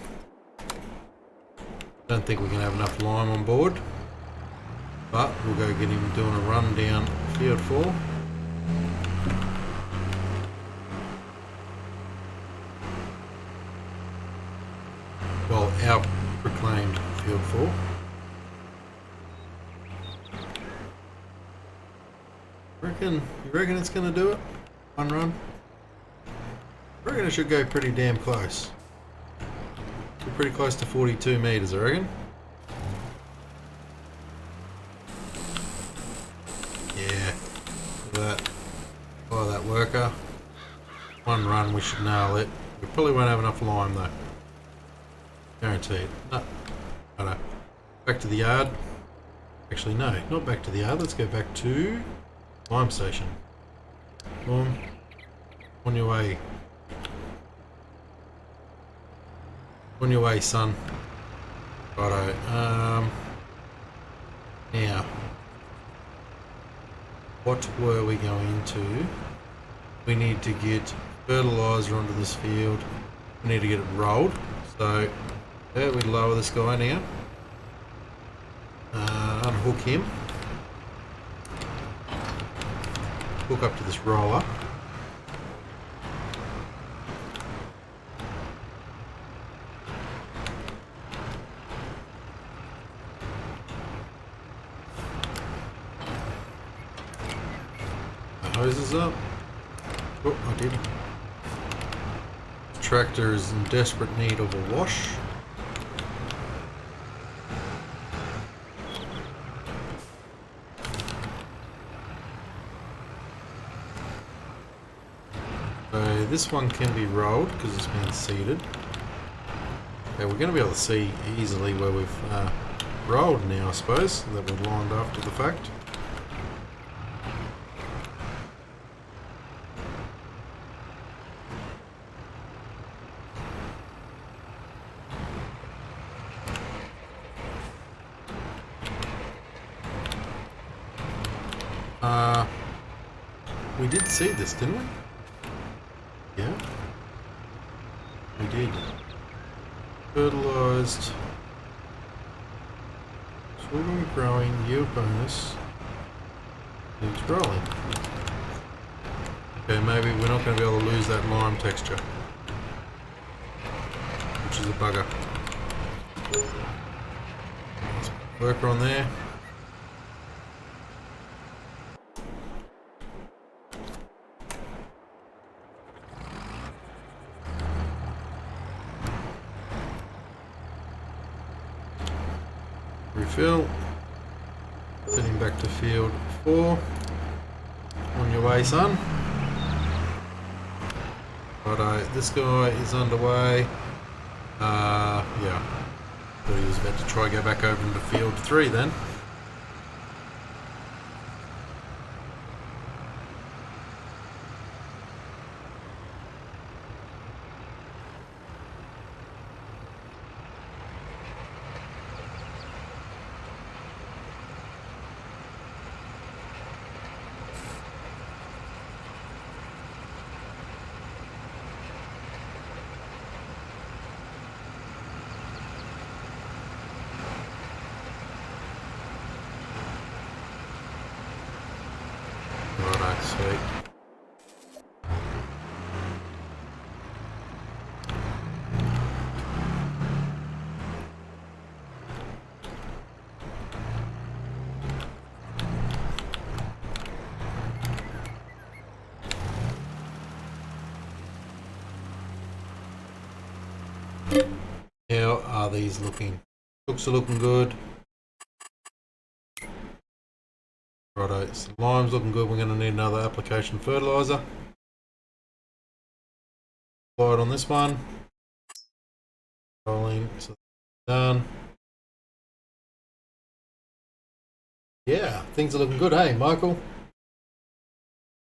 Speaker 1: Don't think we can have enough lime on board. But we'll go get him doing a run down field 4. Well, our proclaimed field 4. You reckon it's going to do it? One run? I reckon it should go pretty damn close. We're pretty close to 42 meters, I reckon. That worker. One run, we should nail it. We probably won't have enough lime though. Guaranteed. No. I know. Back to the yard. Actually, no, not back to the yard. Let's go back to lime station. Boom. On your way. On your way, son. Righto. Now. What were we going to? We need to get fertilizer onto this field. We need to get it rolled. So, yeah, we lower this guy now. Unhook him. Hook up to this roller. Hoses up. Oh, I did. The tractor is in desperate need of a wash. So this one can be rolled because it's been seeded. Okay, we're going to be able to see easily where we've rolled now, I suppose, that we've lined after the fact. We did see this, didn't we? Yeah. We did. Fertilized. Sorghum growing, yield bonus. Needs rolling. Okay, maybe we're not going to be able to lose that lime texture. Which is a bugger. Let's work on there. Refill. Sending back to field 4. On your way, son. Righto, this guy is underway. Yeah. Thought he was about to try go back over into field 3 then. Sweet. How are these looking? Looks are looking good. Righto, so lime's looking good. We're going to need another application fertilizer. Apply it on this one. Rolling, so done. Yeah, things are looking good, hey, Michael?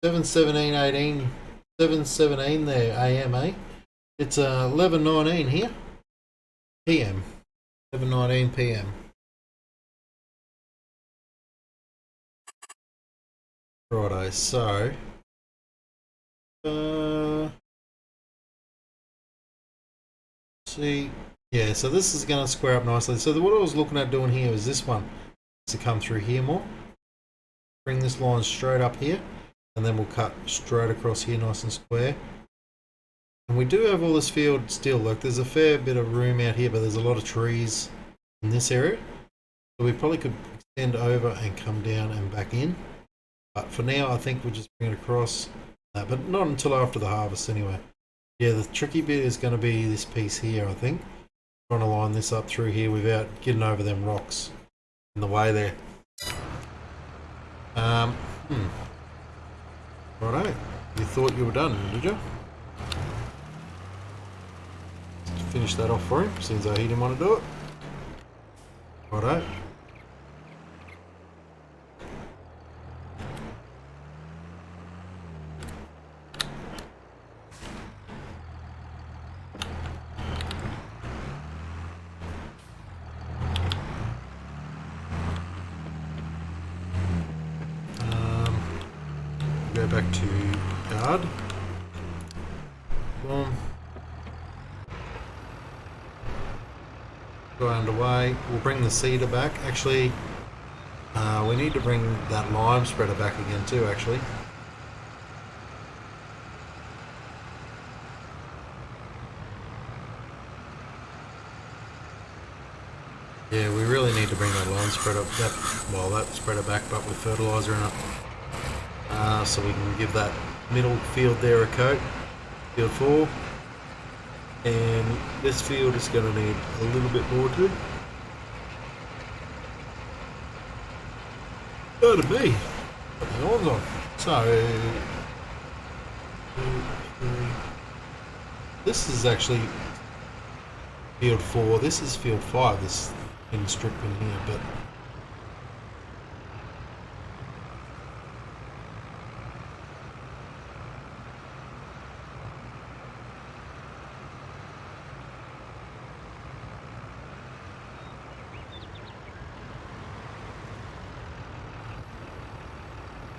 Speaker 1: 7:17:18, 7:17 there, AM, eh? It's 11:19 here. PM. 7:19 PM. Righto, so see, yeah, so this is going to square up nicely. So what I was looking at doing here is this one to come through here more. Bring this line straight up here, and then we'll cut straight across here nice and square. And we do have all this field still, like there's a fair bit of room out here, but there's a lot of trees in this area. So we probably could extend over and come down and back in. But for now, I think we'll just bring it across, but not until after the harvest anyway. Yeah, the tricky bit is going to be this piece here, I think. Trying to line this up through here without getting over them rocks in the way there. Righto. You thought you were done, did you? Let's finish that off for him, since he didn't want to do it. Righto. Go back to yard. Boom. Go underway. We'll bring the seeder back. Actually, we need to bring that lime spreader back again too, actually. Yeah, we really need to bring that lime spreader, that spreader back, but with fertilizer in it. So we can give that middle field there a coat, field 4, and this field is going to need a little bit more too. Gotta be. Put the arms on. So this is actually field 4. This is field 5. This in strip in here, but.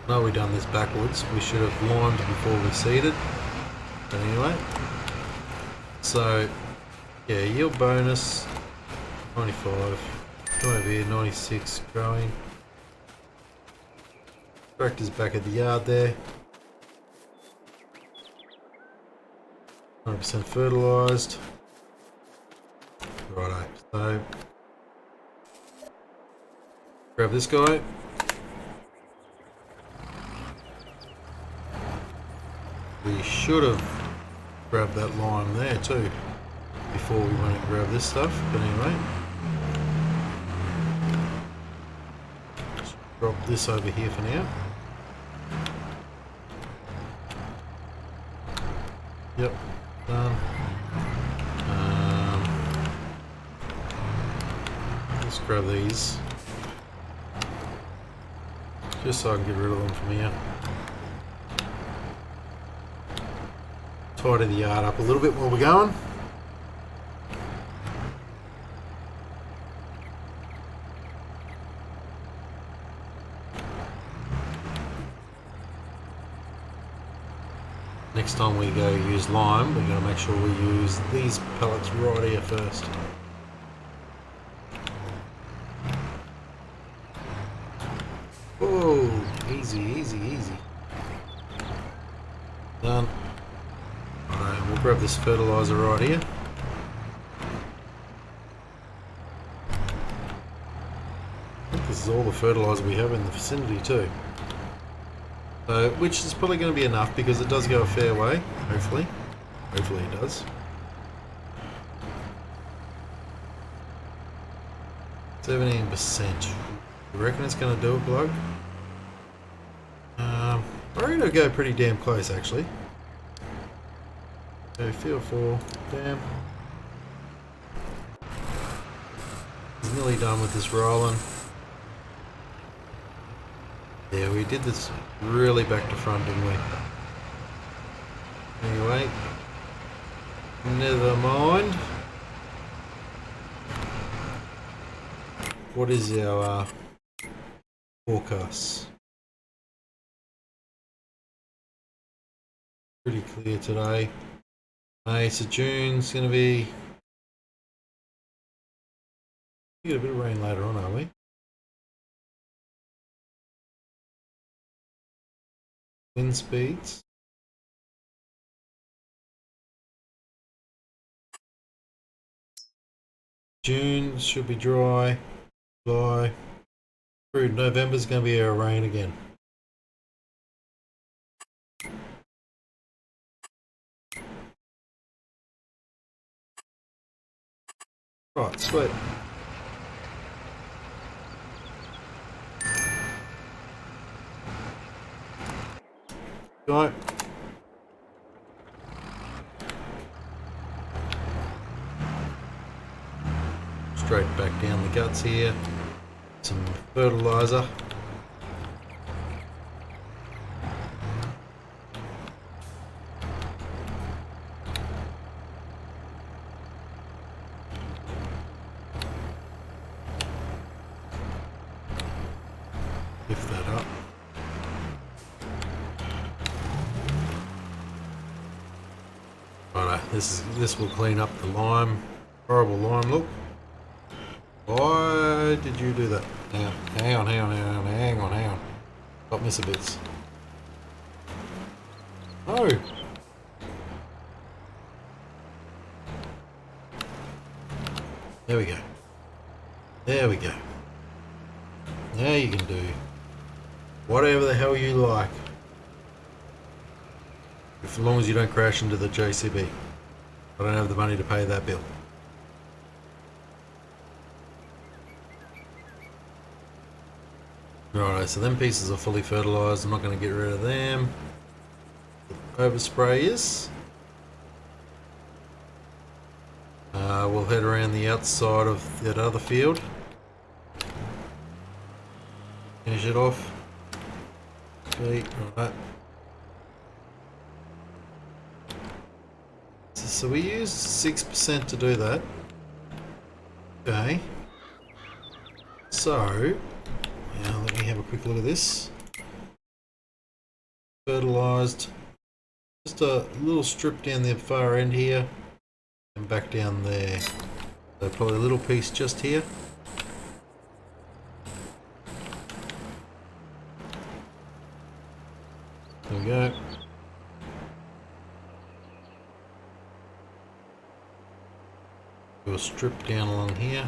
Speaker 1: No, we done this backwards. We should have limed before we seeded. But anyway. So, yeah, yield bonus 95. Come over here, 96 growing. Tractor's back at the yard there. 100% fertilised. Righto. So, grab this guy. We should have grabbed that lime there too before we went and grabbed this stuff, but anyway. Just drop this over here for now. Yep, done. Let's grab these just so I can get rid of them from here. Tidy the yard up a little bit while we're going. Next time we go use lime, we're going to make sure we use these pellets right here first. Oh, easy, easy, easy. Done. Alright, we'll grab this fertilizer right here. I think this is all the fertilizer we have in the vicinity too. So, which is probably going to be enough because it does go a fair way, hopefully. Hopefully it does. 17%. You reckon it's going to do it, bloke? I reckon it'll go pretty damn close, actually. So, feel for... Damn. He's nearly done with this rolling. Yeah, we did this really back to front, didn't we? Anyway. Never mind. What is our forecast? Pretty clear today. May, so June's going to be... We get a bit of rain later on, are we? Wind speeds. June should be dry. July. Through November's going to be our rain again. Right, sweet. Go. Straight back down the guts here. Some fertilizer. Lift that up. Righto, this will clean up the lime, horrible lime look. Why did you do that? Hang on. Got miss a bits. No. There we go. There we go. Now you can do whatever the hell you like. As long as you don't crash into the JCB. I don't have the money to pay that bill. Righto, so them pieces are fully fertilised. I'm not going to get rid of them. Overspray is. We'll head around the outside of that other field. Finish it off. Sweet, right. So we used 6% to do that. Okay. So, now let me have a quick look at this. Fertilised. Just a little strip down the far end here. And back down there. So probably a little piece just here. There we go. Do a strip down along here.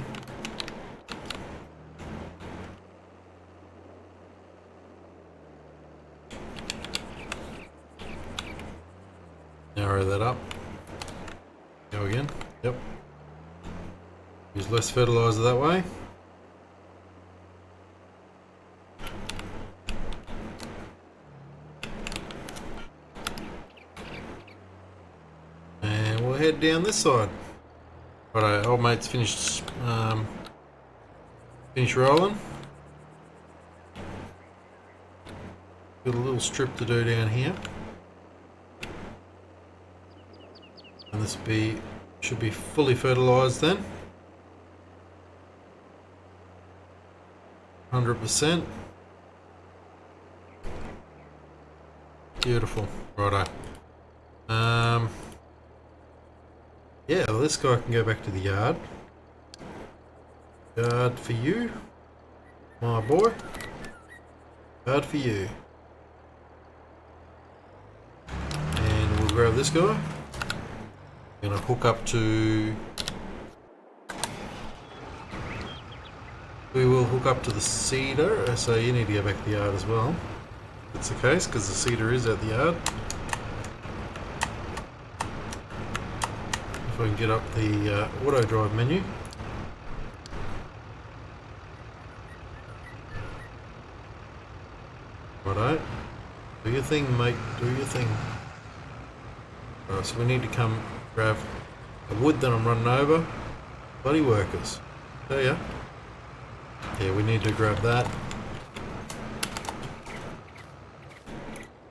Speaker 1: Narrow that up. Go again. Yep. Use less fertilizer that way. And we'll head down this side. Righto, old mate's finished rolling. Got a little strip to do down here. And this should be fully fertilised then. 100%. Beautiful. Righto. Yeah, well, this guy can go back to the yard. Yard for you, my boy. Yard for you. this guy. I'm going to hook up to... We will hook up to the cedar, so you need to go back to the yard as well. If that's the case, because the cedar is at the yard. If I can get up the auto drive menu. Righto. Do your thing, mate. Do your thing. Alright, so we need to come grab the wood that I'm running over. Bloody workers. There ya. Yeah, we need to grab that.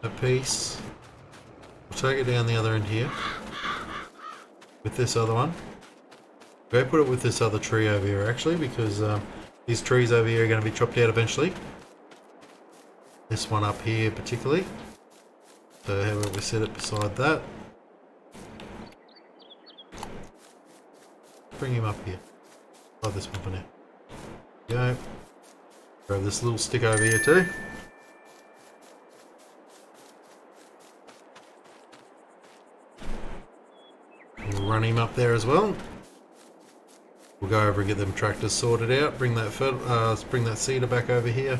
Speaker 1: A piece. We'll take it down the other end here. With this other one. Go put it with this other tree over here actually, because these trees over here are going to be chopped out eventually. This one up here particularly. So how about we set it beside that. Bring him up here. Oh, this one for now. Go. Grab this little stick over here too. We'll run him up there as well. We'll go over and get them tractors sorted out. Bring that cedar back over here.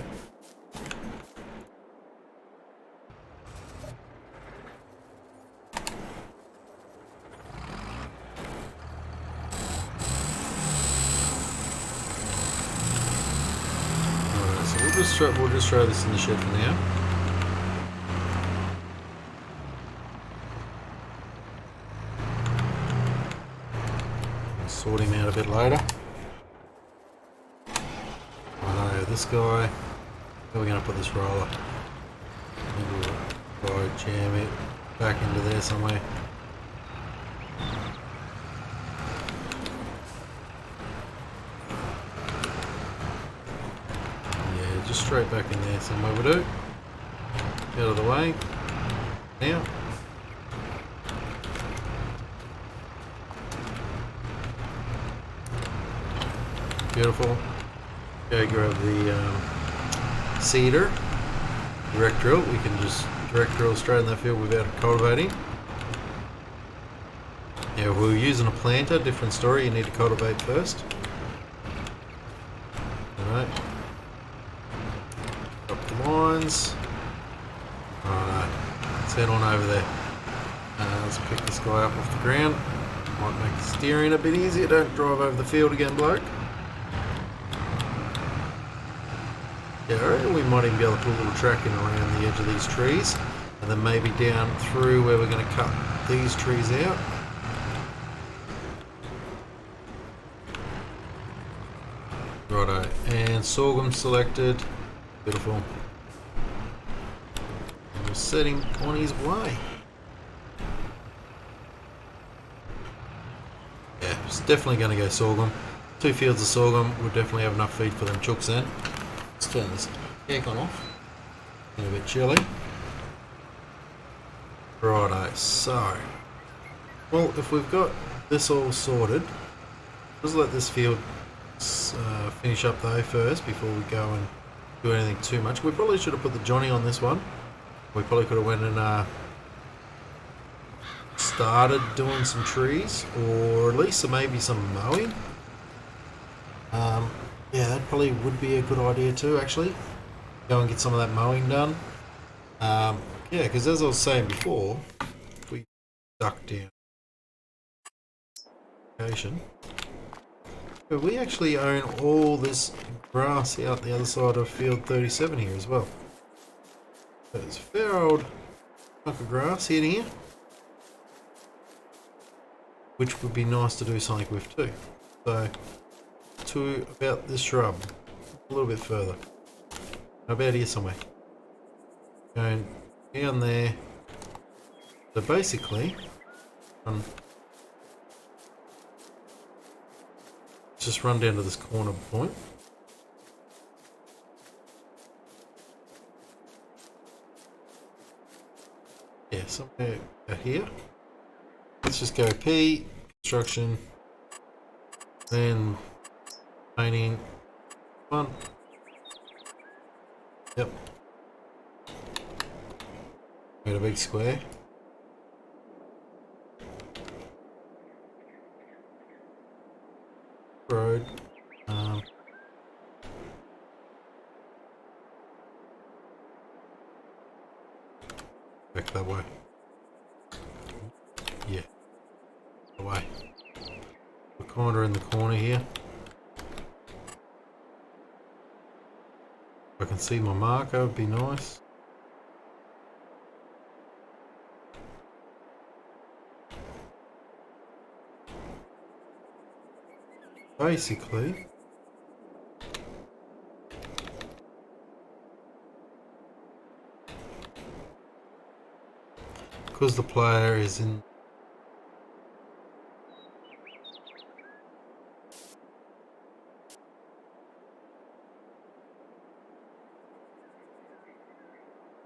Speaker 1: We'll just throw this in the shed for now. We'll sort him out a bit later. I know this guy. Where are we going to put this roller? We'll jam it back into there somewhere. Just straight back in there somewhere we do. Out of the way. Now. Beautiful. Go grab the cedar. Direct drill. We can just direct drill straight in that field without cultivating. Yeah, if we were using a planter, different story. You need to cultivate first. Alright. Lines. Alright, let's head on over there. Let's pick this guy up off the ground. Might make the steering a bit easier. Don't drive over the field again, bloke. Yeah, I reckon we might even be able to put a little track in around the edge of these trees. And then maybe down through where we're going to cut these trees out. Righto, and sorghum selected. Beautiful. We're setting on his way. Yeah, it's definitely going to go sorghum. 2 fields of sorghum would definitely have enough feed for them chooks then. Let's turn this aircon off. A bit chilly. Righto, so. Well, if we've got this all sorted, let's let this field finish up though first before we go and do anything too much. We probably should have put the Johnny on this one. We probably could have went and started doing some trees, or at least maybe some mowing. Yeah, that probably would be a good idea too, actually. Go and get some of that mowing done. Yeah, because as I was saying before, if we duck down location, but we actually own all this grass out the other side of field 37 here as well. There's a fair old chunk of grass in here, which would be nice to do something with too. So, to about this shrub, a little bit further. About here somewhere. Going down there. So basically, just run down to this corner point. Yeah, somewhere out here. Let's just go P, construction, then painting, one. Yep. Made a big square. road. Back that way. Yeah, that way. We're kind of in the corner here. If I can see my marker, would be nice. Basically, because the player is in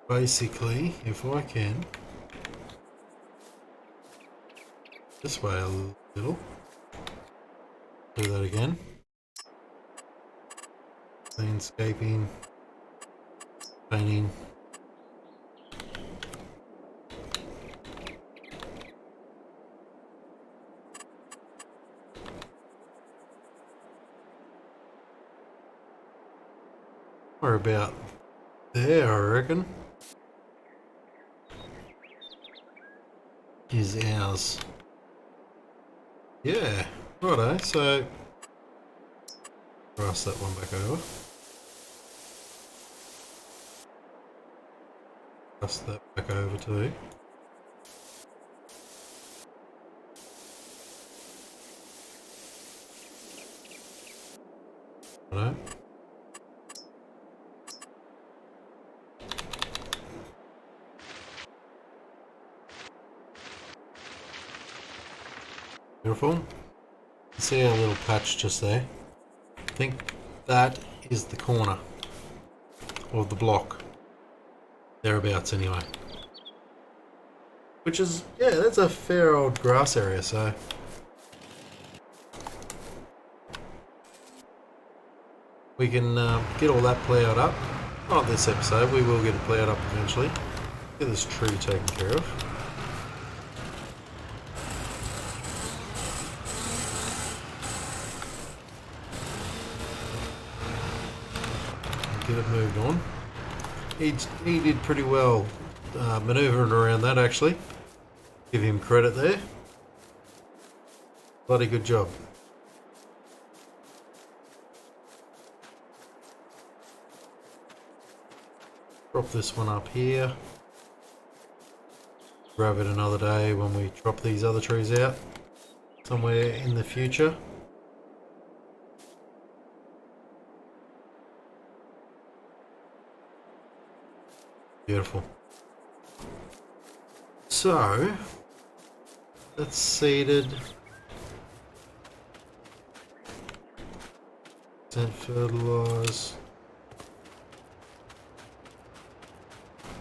Speaker 1: basically, if I can this way a little, do that again. Landscaping, painting. We're about there, I reckon, is ours. Yeah, righto, so pass that one back over. Pass that back over too. Righto. Beautiful. See our little patch just there? I think that is the corner of the block. Thereabouts anyway. Which is, yeah, that's a fair old grass area, so. We can get all that ploughed up. Not this episode, we will get it ploughed up eventually. Get this tree taken care of. Get it moved on. He did pretty well manoeuvring around that, actually. Give him credit there. Bloody good job. Drop this one up here. Grab it another day when we drop these other trees out somewhere in the future. Beautiful. So that's seeded. And fertilise.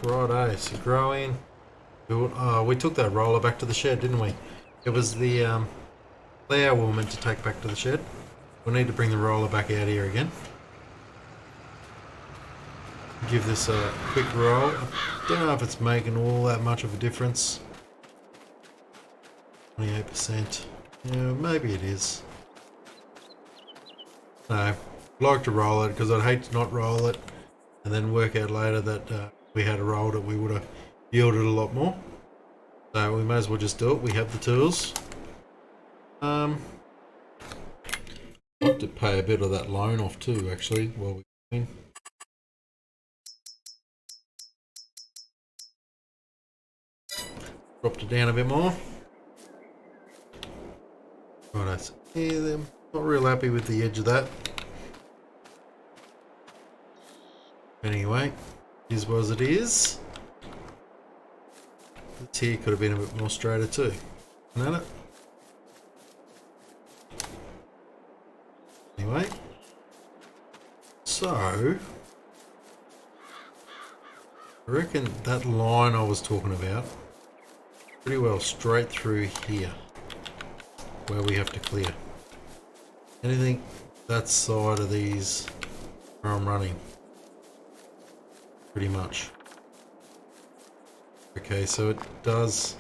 Speaker 1: Righto, so growing. We took that roller back to the shed, didn't we? It was the plough we were meant to take back to the shed. We'll need to bring the roller back out here again. Give this a quick roll. I don't know if it's making all that much of a difference. 28%. Yeah, maybe it is. No, I'd like to roll it because I'd hate to not roll it and then work out later that we had rolled it, we would have yielded a lot more. So we may as well just do it. We have the tools. I'd like to pay a bit of that loan off too, actually, while we're going. Dropped it down a bit more. Right, yeah, I'm not real happy with the edge of that. Anyway, is what it is. This here could have been a bit more straighter too. Isn't it? Anyway, so I reckon that line I was talking about pretty well straight through here where we have to clear. Anything that side of these where I'm running, pretty much. Okay, so it does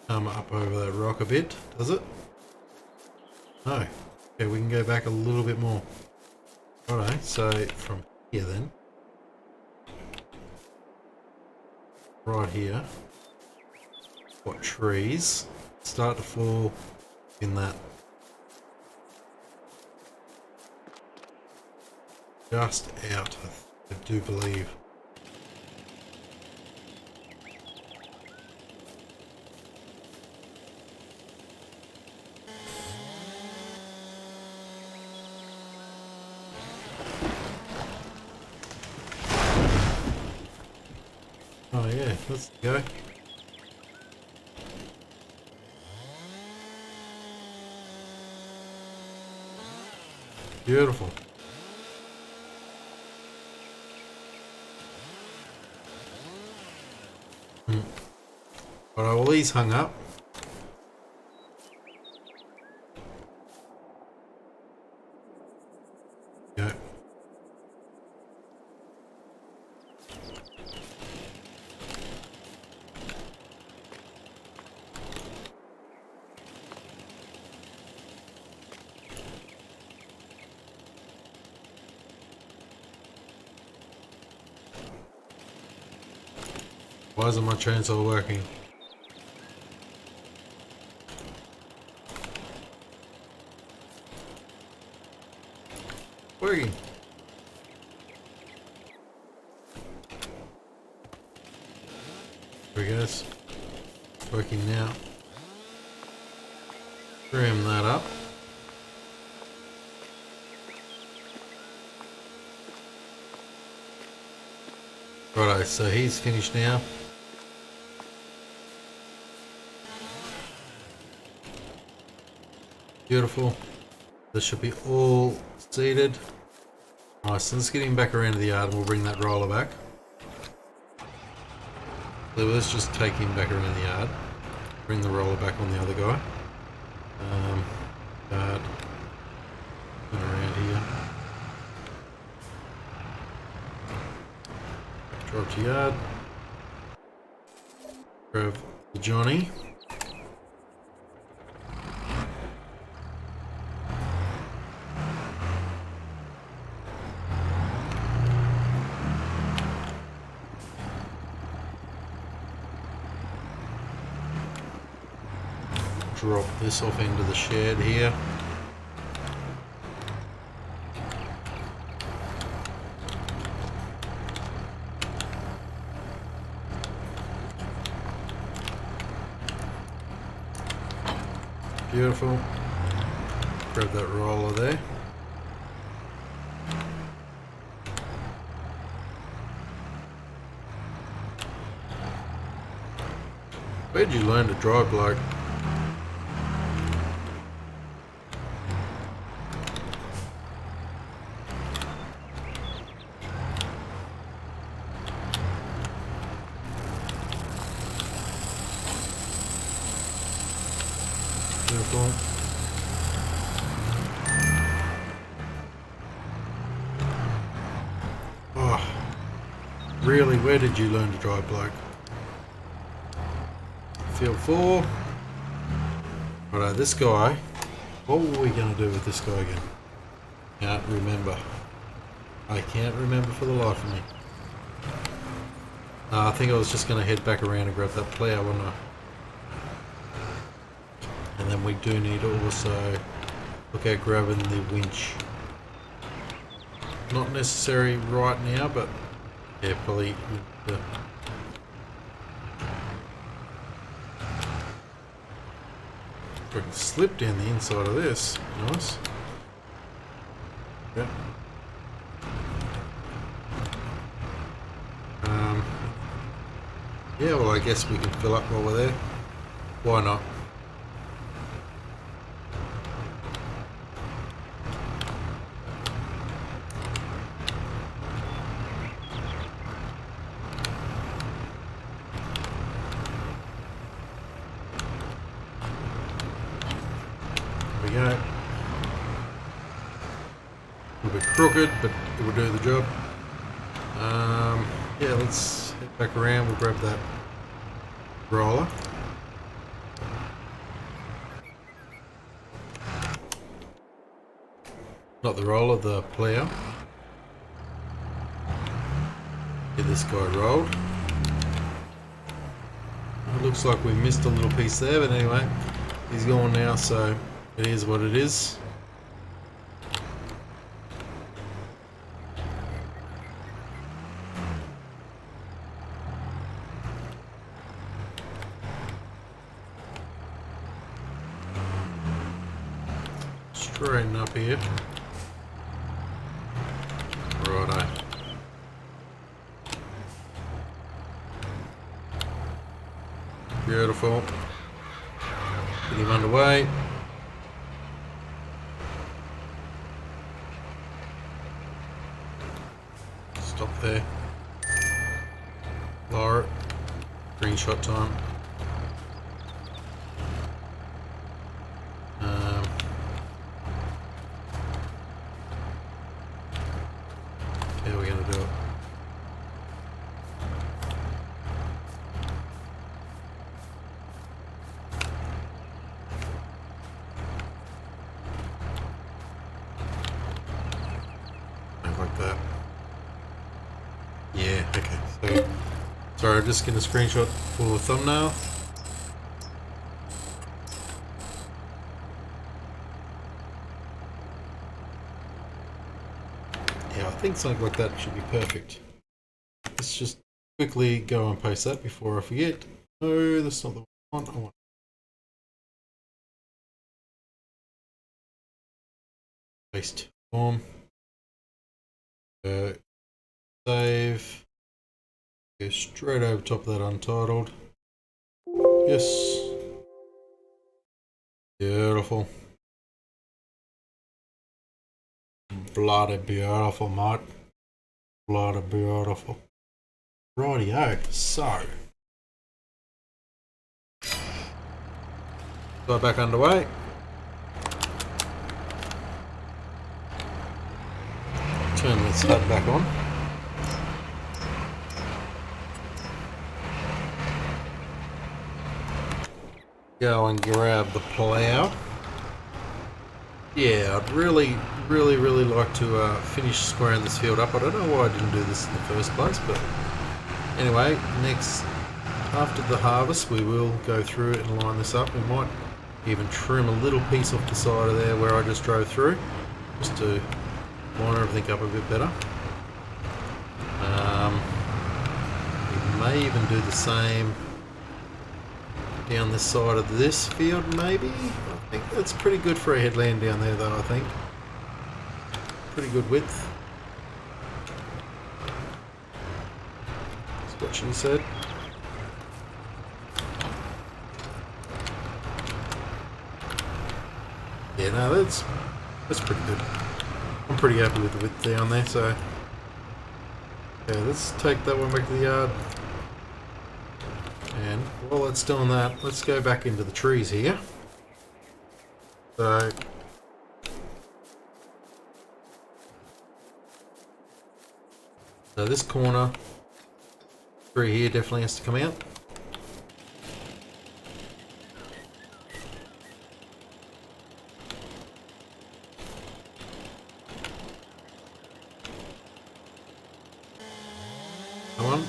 Speaker 1: come up over that rock a bit, does it? No. Okay, we can go back a little bit more. Alright, so from here then. Right here. What trees start to fall in that. Just out, I do believe. Oh yeah, let's go. Beautiful. Alright, well he's hung up. Go. Why isn't my chainsaw working? Working. There he goes. Working now. Trim that up. Righto, so he's finished now. Beautiful. This should be all seated. Nice, so let's get him back around to the yard and we'll bring that roller back. So let's just take him back around the yard. Bring the roller back on the other guy. Yard. Turn around here. Drop to yard. Grab the Johnny. Drop this off into the shed here. Beautiful. Grab that roller there. Where'd you learn to drive, bloke? Beautiful. Oh, really? Where did you learn to drive, bloke? Field 4. Righto, this guy. What were we going to do with this guy again? Can't remember. I can't remember for the life of me. I think I was just going to head back around and grab that plough, wasn't I? And then we do need to also look at grabbing the winch. Not necessary right now, but yeah, probably we can slip down the inside of this. Nice. Yeah. Yeah, well I guess we can fill up while we're there. Why not? There we go. A little bit crooked, but it will do the job. Yeah, let's head back around. We'll grab that roller. Not the roller, the plough. Get this guy rolled. It looks like we missed a little piece there, but anyway, he's gone now, so it is what it is. Straighten up here. Righto. Beautiful. Get him underway. Stop there. Lower it. Green shot time. How are we going to do it? Like that. Yeah, okay. So, sorry, I'm just getting a screenshot for the thumbnail. Yeah, I think something like that should be perfect. Let's just quickly go and post that before I forget. No, that's not the one I want. Paste form. Save. Go straight over top of that untitled. Yes. Beautiful. Bloody beautiful, mate. Bloody beautiful. Rightio. So. Go back underway. Turn this HUD back on. Go and grab the plough. Yeah, I'd really like to finish squaring this field up. I don't know why I didn't do this in the first place, but anyway, next, after the harvest, we will go through it and line this up. We might even trim a little piece off the side of there where I just drove through, just to line everything up a bit better. We may even do the same down this side of this field, maybe. I think that's pretty good for a headland down there, though. I think pretty good width. That's what she said. Yeah, no, that's pretty good. I'm pretty happy with the width down there. So, okay, let's take that one back to the yard. And while it's doing that, let's go back into the trees here. So, this corner tree here definitely has to come out. Come on.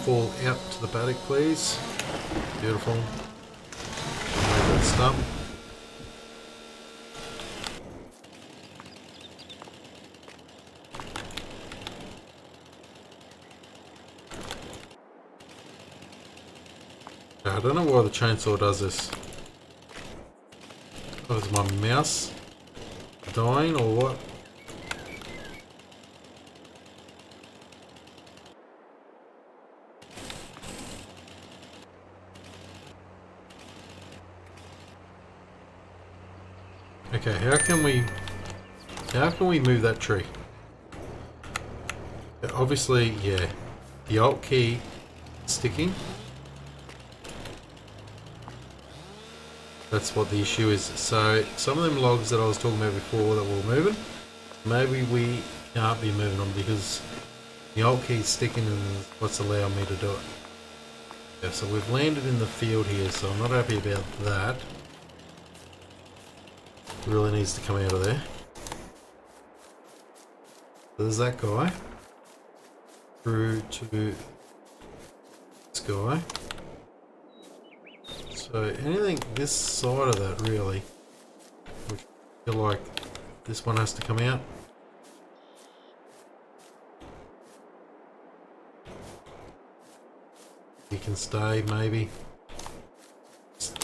Speaker 1: Fall out to the paddock, please. Beautiful. Make that stump. I don't know why the chainsaw does this. Oh, is my mouse dying or what? Okay, how can we move that tree? Obviously, yeah, the Alt key sticking. That's what the issue is. So some of them logs that I was talking about before that were moving, maybe we can't be moving them because the Alt key is sticking and what's allowing me to do it. Yeah, so we've landed in the field here, so I'm not happy about that. Really needs to come out of there. There's that guy. Through to this guy. So anything this side of that really, we feel like this one has to come out. You can stay maybe.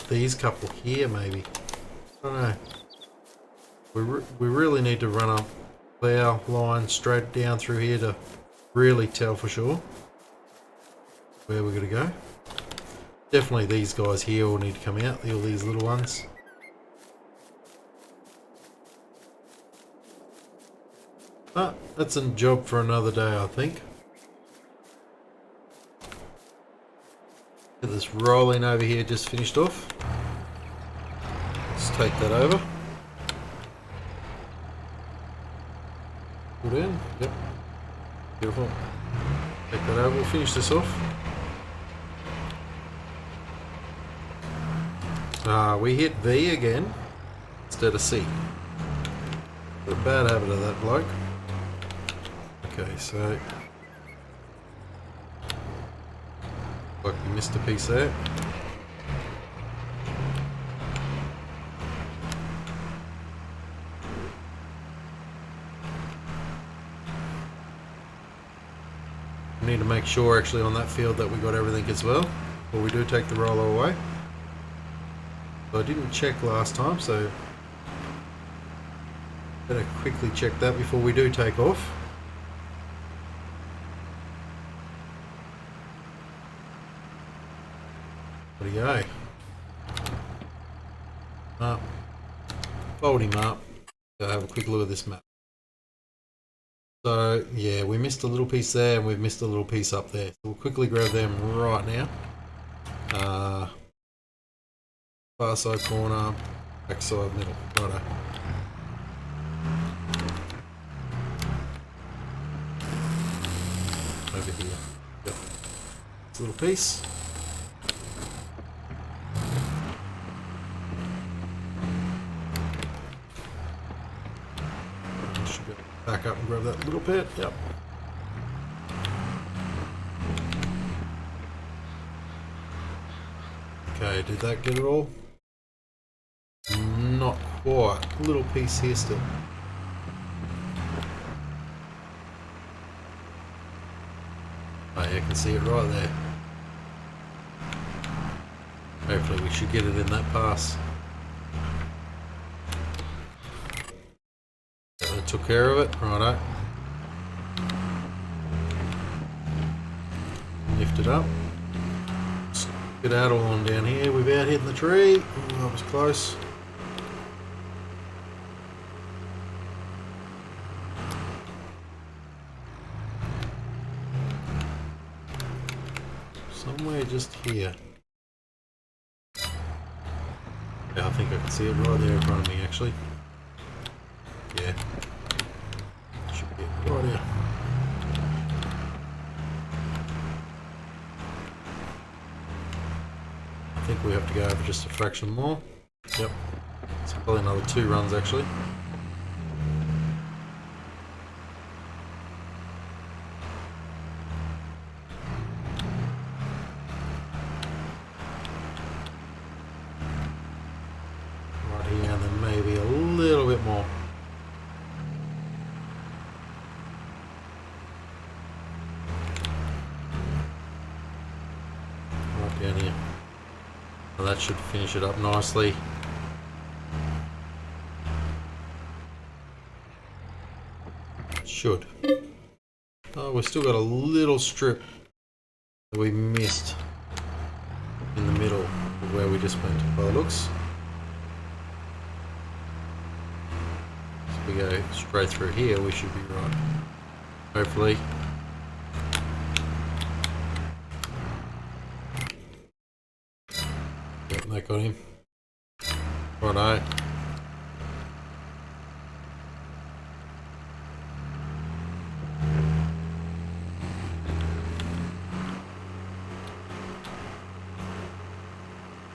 Speaker 1: These couple here maybe. I don't know. We really need to run a plough line straight down through here to really tell for sure where we're going to go. Definitely these guys here will need to come out, all these little ones. But that's a job for another day, I think. Get this rolling over here just finished off. Let's take that over. Put in, yep. Beautiful. Take that over, we'll finish this off. We hit V again instead of C. Got a bad habit of that bloke. Okay, so like we missed a piece there. We need to make sure actually on that field that we got everything as well before we do take the roller away. So I didn't check last time, so better quickly check that before we do take off. There we go. Up. Fold him up. Go have a quick look at this map. So yeah, we missed a little piece there and we've missed a little piece up there. So we'll quickly grab them right now. Far side corner, back side middle. Righto. Over here. Yep. This little piece. Should go back up and grab that little bit. Yep. Okay, did that get it all? Not quite. A little piece here still. Oh yeah, I can see it right there. Hopefully we should get it in that pass. That took care of it. Righto. Lift it up. Get out all on down here without hitting the tree. Oh, that was close. Somewhere just here. Yeah, I think I can see it right there in front of me actually. Yeah. Should be it right here. I think we have to go over just a fraction more. Yep. It's probably another 2 runs actually. Right here and then maybe a little bit more. Right down here. Well, that should finish it up nicely. Should. Oh, we've still got a little strip that we missed in the middle of where we just went by the looks. So if we go straight through here, we should be right. Hopefully. Yep, that got him. Righto.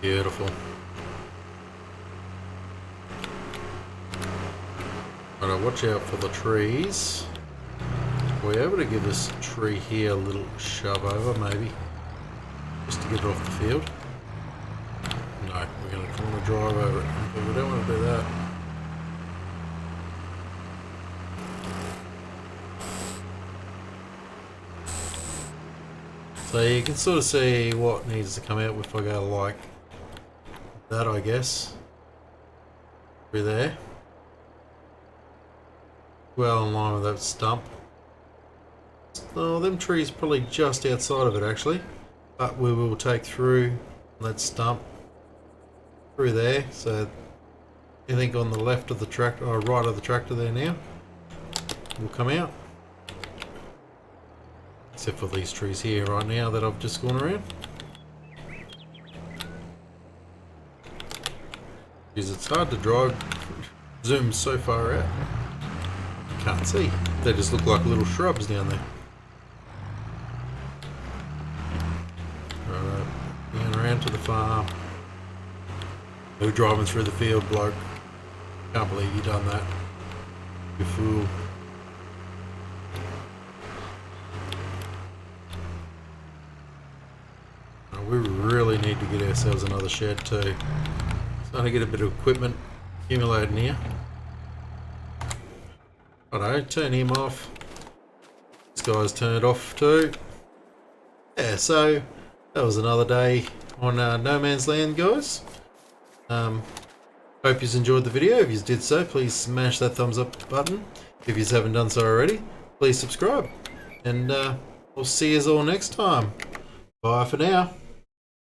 Speaker 1: Beautiful. Righto, watch out for the trees. We're able to give this tree here a little shove over, maybe, just to get it off the field. No, we're going to want to drive over it, but we don't want to do that. So you can sort of see what needs to come out if I go like that, I guess. Through there. Well in line with that stump. Oh, them trees probably just outside of it actually. But we will take through that stump. Through there. So anything on the left of the tractor, or right of the tractor there now, will come out. Except for these trees here right now that I've just gone around. Because it's hard to drive, zoom so far out. You can't see. They just look like little shrubs down there. Right, down around to the farm. We're driving through the field, bloke. Can't believe you done that. You fool. We really need to get ourselves another shed too. Starting to get a bit of equipment accumulating here. Righto, turn him off. This guy's turned off too. Yeah, so that was another day on No Man's Land, guys. Hope you enjoyed the video. If you did so, please smash that thumbs up button. If you haven't done so already, please subscribe. And we'll see you all next time. Bye for now.